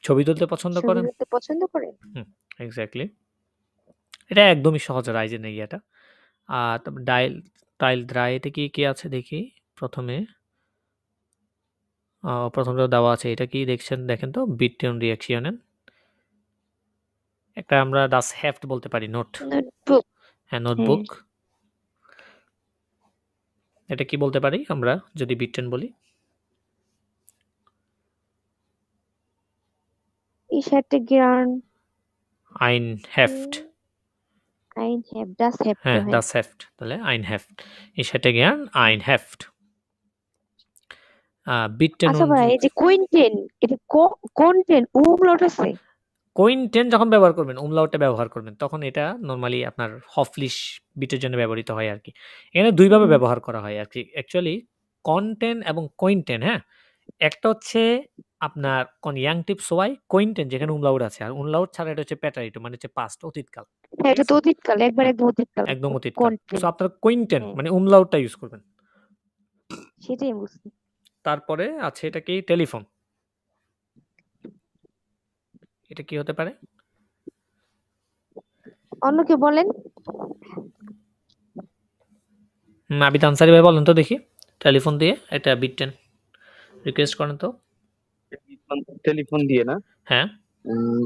ছবি তুলতে পছন্দ ছবি করেন? তুলতে পছন্দ করেন? এক্স্যাক্টলি। এটা একদমই সহজ রাইজেন এই এটা। তারপর টাইল 3 তে কি আছে দেখি। প্রথমটা দেওয়া আছে, এটা কি দেখেন তো, বিটন রিঅ্যাকশনের একটা আমরা das Heft বলতে পারি, নোটবুক। হ্যাঁ, নোটবুক। এটা কি বলতে পারি আমরা যদি বিটন বলি? Ich hätte gern ein Heft। ein Heft, das Heft। হ্যাঁ, das Heft, তাহলে ein Heft। Ich hätte gern ein Heft। Vuitton আচ্ছা ভাই, এই যে কুইন্টেন, এটা কোন টেন? umlaut আছে? কোইনটেন যখন ব্যবহার করবেন, umlaut ব্যবহার করবেন, তখন এটা নরমালি আপনার হফলিশ বিটের জন্য ব্যবহৃত হয় আরকি। এখানে ২ ভাবে ব্যবহার করা হয় আরকি। অ্যাকচুয়ালি কনটেন এবং কোইনটেন, হ্যাঁ? একটা হচ্ছে আপনার কনজাংটিভ সোয়াই, কোইনটেন যেখানে umlaut আছে। আর umlaut ছাড়া এটা হচ্ছে প্যাটারিটো মানে হচ্ছে পাস্ট, অতীতকাল। হ্যাঁ, ঠিক এটা তো আছে? অতীতকাল, একবার একদম অতীতকাল। একদম অতীতকাল। কন্টেন্ট। সো আপনারা কোইনটেন হ্যাঁ, মানে umlautটা ইউজ করবেন। সেটাই আমি বুঝছি। তারপরে আছে এটা কি? টেলিফোন। এটা কি হতে পারে? অন্য কেউ বলেন? আবিদ আনসারী ভাই বলেন তো দেখি। টেলিফোন দিয়ে এটা বিট 10 রিকোয়েস্ট করেন তো। টেলিফোন দিয়ে না? হ্যাঁ। উম,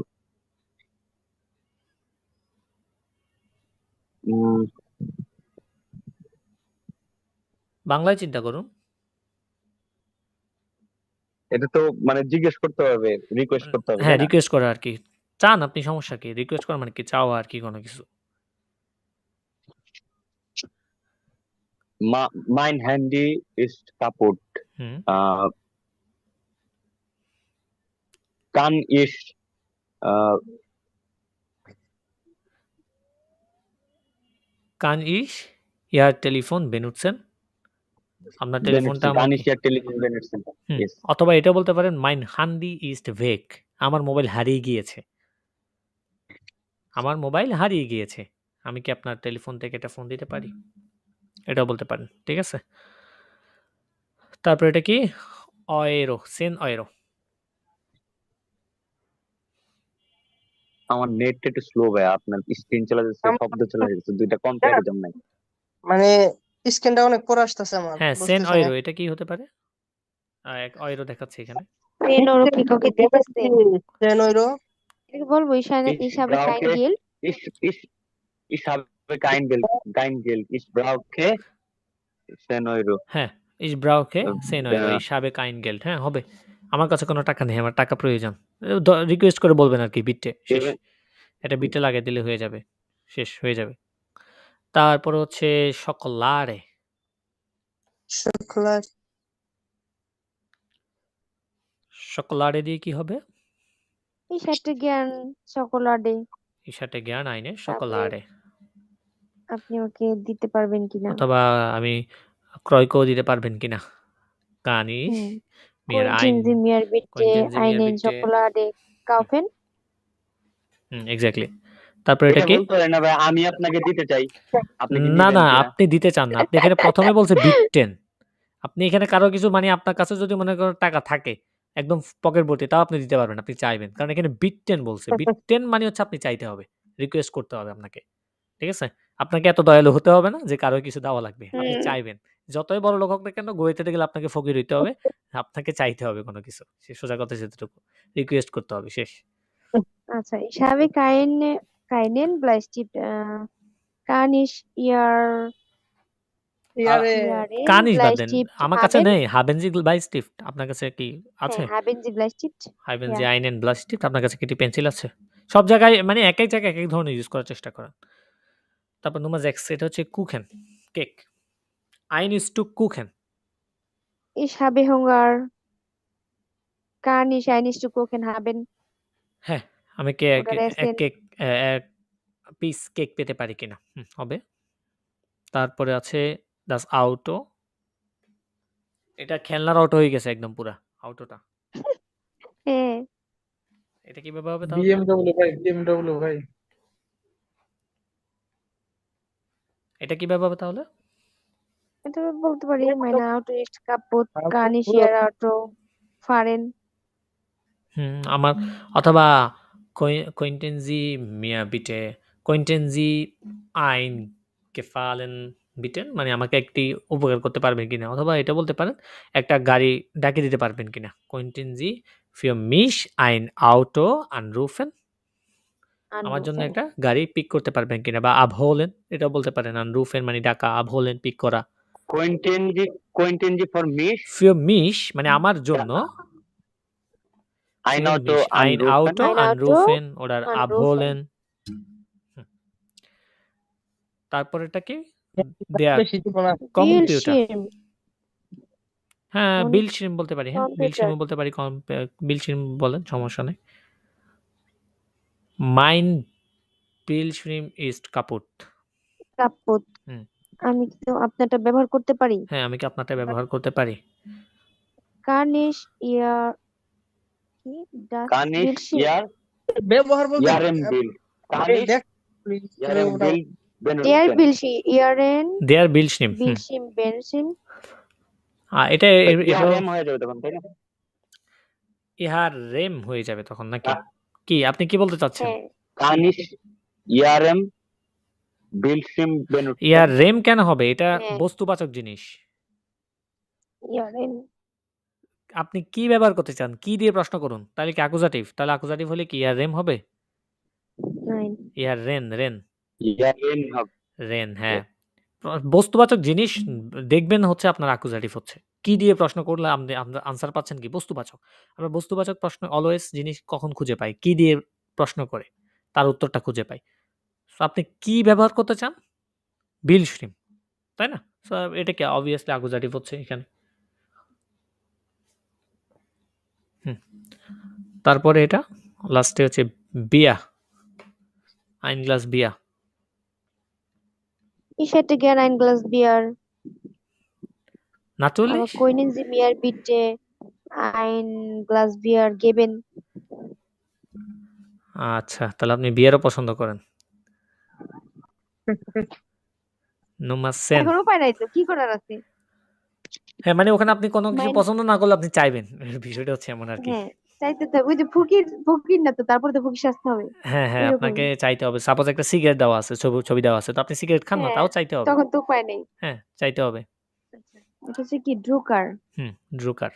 উম, বাংলায় চিন্তা করুন। এটা তো মানে জিজ্ঞেস করতে হবে, রিকোয়েস্ট করতে হবে, হ্যাঁ, তাই না? রিকোয়েস্ট করা আরকি। চান আপনি, সমস্যা কি? রিকোয়েস্ট করা মানে কি? চাওয়া আরকি কোনো কিছু। Mein Handy ist kaputt. হুম। Kann ich Kann ich Ihr Telefon benutzen? আপনার টেলিফোনটা benutzen? Kann আমাকে ich Ihr Telefon benutzen? হুম। Yes. অথবা এটাও বলতে পারেন Mein Handy ist weg. আমার মোবাইল হারিয়ে গিয়েছে। আমার মোবাইল হারিয়ে গিয়েছে। আমি কি আপনার টেলিফোন থেকে এটা ফোন দিতে পারি? এটাও বলতে পারেন। ঠিক আছে? তারপর এটা কি? Euro, 10 Euro। আমার নেটটা একটু স্লো ভাই, আপনার স্ক্রিন চলে যাচ্ছে, শব্দ চলে যাচ্ছে, দুইটা কম্পারিজন নাই। মানে স্ক্রিনটা অনেক পড়ে আসতেছে আমার, হ্যাঁ, 10 বুঝতেছি না। Euro এটা কি হতে পারে? 1 Euro দেখাচ্ছে এখানে। 10 euro কি কাউকে দিতেছে? 10 euro এটাকে বলবো হিসাবে কাইন গেল। Ich habe kein Geld. Ich brauche 10 Euro. হ্যাঁ, ich brauche 10 Euro। Ich habe kein Geld। হ্যাঁ, হবে। আমার কাছে কোনো টাকা নেই, আমার টাকা প্রয়োজন। রিকোয়েস্ট করে বলবেন আরকি বিটে। শেষ। এটা বিটে লাগিয়ে দিলে হয়ে যাবে। শেষ হয়ে যাবে। তারপর হচ্ছে chocolate। chocolate chocolate দিয়ে কি হবে? Ich hätte gern Schokolade। Ich hätte gern eine Schokolade। আপনি আমাকে দিতে পারবেন কিনা? অথবা আমি ক্রয় করে দিতে পারবেন কিনা? Kann ich mir Könnten Sie mir bitte eine Schokolade kaufen? Exactly. তারপর এটা কি? না ভাই, আমি আপনাকে দিতে চাই। আপনি কি না, দিবেন না, কিনা? আপনি দিতে চান না। আপনি এখানে প্রথমে বলছে বিট 10। আপনি এখানে কারো কিছু মানে আপনার কাছে যদি মনে করেন টাকা থাকে, একদম পকেট ভর্তি, তাও আপনি দিতে পারবেন। আপনি চাইবেন। কারণ এখানে বিট 10 বলছে। বিট 10 মানে হচ্ছে আপনি চাইতে হবে। রিকোয়েস্ট করতে হবে আপনাকে। ঠিক আছে? আপনাকে এত দয়ালু হতে হবে না যে কারো কিছু দেওয়া লাগবে। আপনি চাইবেন। যতই বড় লোক হোক না কেন, গইতে গেলে আপনাকে ফকির হইতে হবে। আপনাকে চাইতে হবে কোনো কিছু। সোজা কথা সেতটুকু। রিকোয়েস্ট করতে হবে। শেষ। আচ্ছা, ich habe keinen Bleistift। kann ich Kann ich বাদ দেন। Bleistift আমার কাছে haben? নেই। Haben Sie Bleistift? আপনার কাছে কি আছে? হ্যাঁ, haben Sie Bleistift? Haben Ja। Sie einen Bleistift? আপনার কাছে কি পেন্সিল আছে? সব জায়গায় মানে এক জায়গায় এক ধরনের ইউজ করার চেষ্টা করেন। তারপর Nummer 6 এটা হচ্ছে Kuchen, cake. Ein Stück Kuchen। Ich habe Hunger। kann ich ein Stück Kuchen haben? হ্যাঁ, আমি এক কেক এক পিস কেক পেতে পারি কিনা? হবে। তারপরে আছে Das Auto। এটা খেলনার অটো হয়ে গেছে একদম পুরা অটোটা। হ্যাঁ। এটা কিভাবে হবে তাহলে? BMW ভাই। এটা কিভাবে হবে তাহলে? এটা বলতে পারি mein Auto ist kaputt, kann ich Ihr Auto fahren? আমার অথবা könnten Sie mir bitte ein Gefallen bieten? মানে আমাকে একটি উপকার করতে পারবেন কিনা? অথবা এটা বলতে পারেন একটা গাড়ি ডাকিয়ে দিতে পারবেন কিনা? könnten Sie für mich ein Auto anrufen? আমার জন্য একটা গাড়ি পিক করতে পারবেন কিনা? বা abholen এটাও বলতে পারেন। anrufen মানে ডাকা, abholen পিক করা। könnten Sie für mich für mich মানে আমার জন্য ein Auto anrufen oder abholen। তারপর এটা কি? কম্পিউটার। হ্যাঁ, Bildschirm বলতে পারি। হ্যাঁ, Bildschirm বলতে পারি। Bildschirm বলেন, সমস্যা নেই। Mein Bildschirm ist kaputt. কাপুত। হুম। আমি কি তো আপনারটা ব্যবহার করতে পারি? হ্যাঁ, আমি কি আপনারটা ব্যবহার করতে পারি? কান ইস ইয়ার কি ডাস কানিশ বিলশিম ইয়ার ব্যবহার বলতে ইয়ারেম বিল কানিশ দেখ ইয়ারেম বিল দেয়ার বেনুটসেন বিলশি ইয়ারেন Der Bildschirm. বিলশিম বেনশিম এটা এটাও ইয়ারেম হয়ে যাবে তখন, তাই না? ইহার রেম হয়ে যাবে তখন নাকি? কি আপনি কি বলতে চাচ্ছেন? হ্যাঁ কানিশ ইয়ারেম বিলশিম বেনুটসেন ইহার রেম কেন হবে? এটা হ্যাঁ বস্তুবাচক জিনিস। ইয়ারেন আপনি কি ব্যবহার করতে চান? কি দিয়ে প্রশ্ন করুন। তাহলে কি অ্যাকুজাটিভ? তাহলে অ্যাকুজাটিভ হলে কি ইহার রেম হবে? নাইন ইহার রেন। ইয়ারেম হবে। রেন হ্যাঁ। বস্তুবাচক জিনিস দেখবেন হচ্ছে আপনার অ্যাকুজাটিভ হচ্ছে। কি দিয়ে প্রশ্ন করলে আপনি আনসার পাচ্ছেন কি? বস্তুবাচক। আমরা বস্তুবাচক প্রশ্ন অলওয়েজ জিনিস কখন খুঁজে পাই? কি দিয়ে প্রশ্ন করে তার উত্তরটা খুঁজে পাই। সো আপনি কি ব্যবহার করতে চান? বিলশিম, তাই না? সো এটা কি অবভিয়াসলি অ্যাকুজাটিভ হচ্ছে এখানে। তারপরে এটা লাস্টে হচ্ছে বিয়া, ein Glas Bier. Ich hätte gern ein Glas Bier. Aber Natürlich. können Sie mir bitte ein Glas Bier geben? আচ্ছা, তাহলে আপনি বিয়ারও পছন্দ করেন। Nummer 10 এখন উপায় নাই তো, কি করার আছে? হ্যাঁ, মানে ওখানে আপনি কোনো কিছু Mein পছন্দ না করলে আপনি চাইবেন। বিষয়টা হচ্ছে এমন আরকি। হ্যাঁ চাইতে তো ওই যে ফকির না তো, তারপরে তো ফকির সাজতে হবে হ্যাঁ, আপনাকে এরকমই। চাইতে হবে। সাপোজ একটা সিগারেট দেওয়া আছে, ছবি দেওয়া আছে। তো আপনি সিগারেট খান না, হ্যাঁ তাও চাইতে হবে। তখন তো উপায় নেই। হ্যাঁ, চাইতে হবে। আচ্ছা, এটা হচ্ছে কি ড্রুকার। Drucker.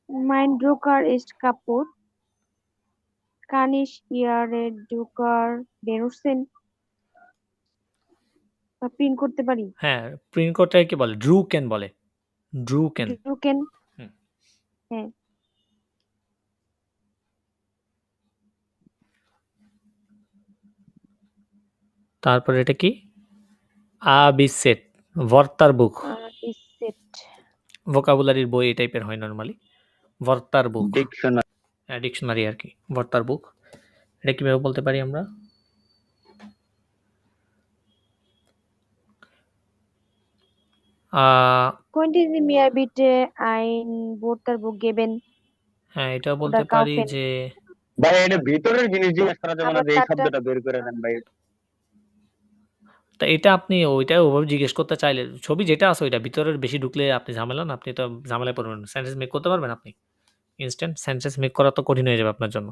Mein Drucker ist kaputt. Kann ich Ihre Drucker benutzen? বা প্রিন্ট করতে পারি? হ্যাঁ, প্রিন্ট করতে কি বলে? Drucken বলে। Drucken. Drucken? হুম। হ্যাঁ তারপরে এটা কি? A-B-Set, Wörterbuch. Ist set. ভোকাবুলারির বই এই টাইপের হয় নরমালি। Wörterbuch. ডিকশনারি হ্যাঁ, ডিকশনারি আরকি। Wörterbuch. এটা কিভাবে বলতে পারি আমরা? Könnten Sie mir bitte ein Wörterbuch geben? হ্যাঁ, এটাও বলতে Oder পারি kaufen? যে ভাই এটা ভিতরের জিনিস জিজ্ঞেস করা যাবে না আবার যে এই তারটা শব্দটা বের করে দেন ভাই। তা এটা আপনি ওইটা ওভাবে জিজ্ঞেস করতে চাইলে ছবি যেটা আছে ওইটা ভিতরের বেশি ঢুকলে আপনি ঝামেলা না, আপনি তো ঝামেলায় পড়বেন। সেন্টেন্স মেক করতে পারবেন আপনি? ইনস্ট্যান্ট সেন্টেন্স মেক করা তো কঠিন হয়ে যাবে আপনার জন্য।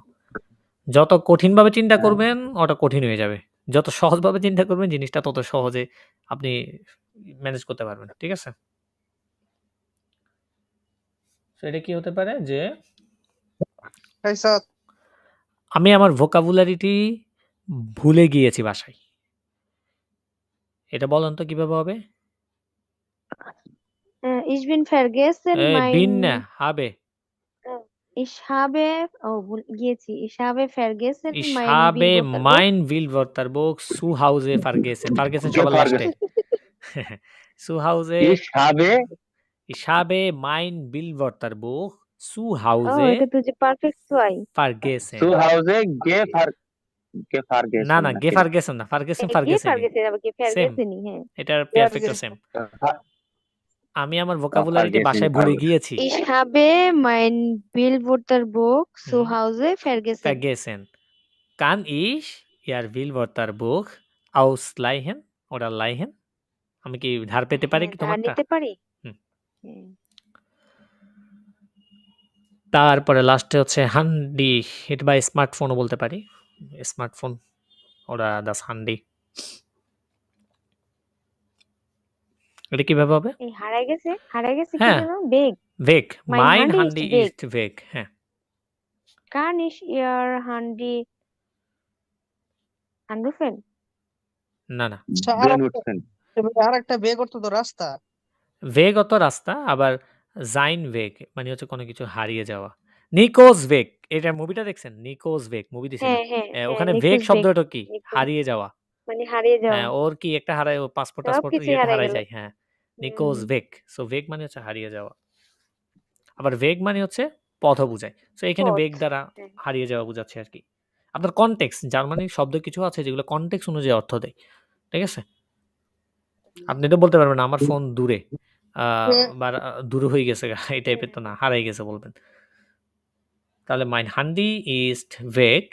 যত কঠিনভাবে চিন্তা করবেন ওটা কঠিন হয়ে যাবে। যত সহজভাবে চিন্তা করবেন জিনিসটা তত সহজে আপনি ম্যানেজ করতে পারবেন। ঠিক আছে? তো এটা কি হতে পারে যে আমি আমার ভোকাবুলারিটি ভুলে গিয়েছি বাসায়। এটা বলেন তো কিভাবে হবে? Ich bin vergessen বিন না, mein হবে। Ich habe গিয়েছি Ich habe vergessen Ich mein habe Billwörterbuch. mein Billwörterbuch zu Hause vergessen. Vergessen সবার লাস্টে। Zu Hause Ich habe mein Billwörterbuch zu Hause এটা তো যে পারফেক্ট সোয়াই। vergessen. টু হাউসে গে ফারগেসন না, vergessen না। Vergessen গে vergessen ই। ফারগেসন আবার গে সেম। ফারগেসনই হ্যাঁ। এটার পারফেক্টও সেম। আমি আমার ভোকাবুলারিটি বাসায় ভুলে গিয়েছি। Ich habe mein Billwörterbuch zu Hause vergessen. Vergessen. Kann ich Ihr Billwörterbuch ausleihen oder leihen? আমি কি ধার পেতে পারি কি হ্যাঁ, ধার তোমারটা? নিতে পারি? হুম। হ্যাঁ। তারপরে লাস্টে হচ্ছে হান্ডি। এটা বা স্মার্টফোনও বলতে পারি। স্মার্টফোন ওরা das Handy. এটা কিভাবে হবে? এই হারায় গেছে কি হ্যাঁ। যেন? বেগ। Weg. Mein Mein Handy Handy ist weg. ist weg. হ্যাঁ। Kann ich Ihr Handy anrufen? না। আর একটা বেগ অর্থ তো রাস্তা। Weg অত রাস্তা, আবার sein Weg মানে হচ্ছে কোনো কিছু হারিয়ে যাওয়া। Nico's Weg, এটা মুভিটা দেখছেন? Nico's Weg মুভি দিছিল। হ্যাঁ, ওখানে Nico's Weg Weg, শব্দটা কি? Nico। হারিয়ে যাওয়া। মানে হারিয়ে যাওয়া। হ্যাঁ, ওর কি একটা হারায়, ও পাসপোর্ট সবকিছুই ইয়েটা হারায় হারায় গেল। যায়। হ্যাঁ, Nico's Weg. সো Weg মানে হচ্ছে হারিয়ে যাওয়া। আবার Weg মানে হচ্ছে পথও বোঝায়। সো এখানে পথ। Weg দ্বারা হ্যাঁ। হারিয়ে যাওয়া বোঝাচ্ছে আরকি। আপনার কনটেক্সট জার্মানির শব্দ কিছু আছে যেগুলো কনটেক্সট অনুযায়ী অর্থ দেয়। ঠিক আছে? আপনি তো বলতে পারবেন আমার ফোন দূরে বা দূরে হয়ে গেছে এই টাইপের তো না, হারাই গেছে বলবেন। তাহলে mein Handy ist weg.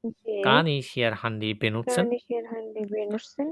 Okay. Kann ich Ihr Handy benutzen? Kann ich Ihr Handy benutzen?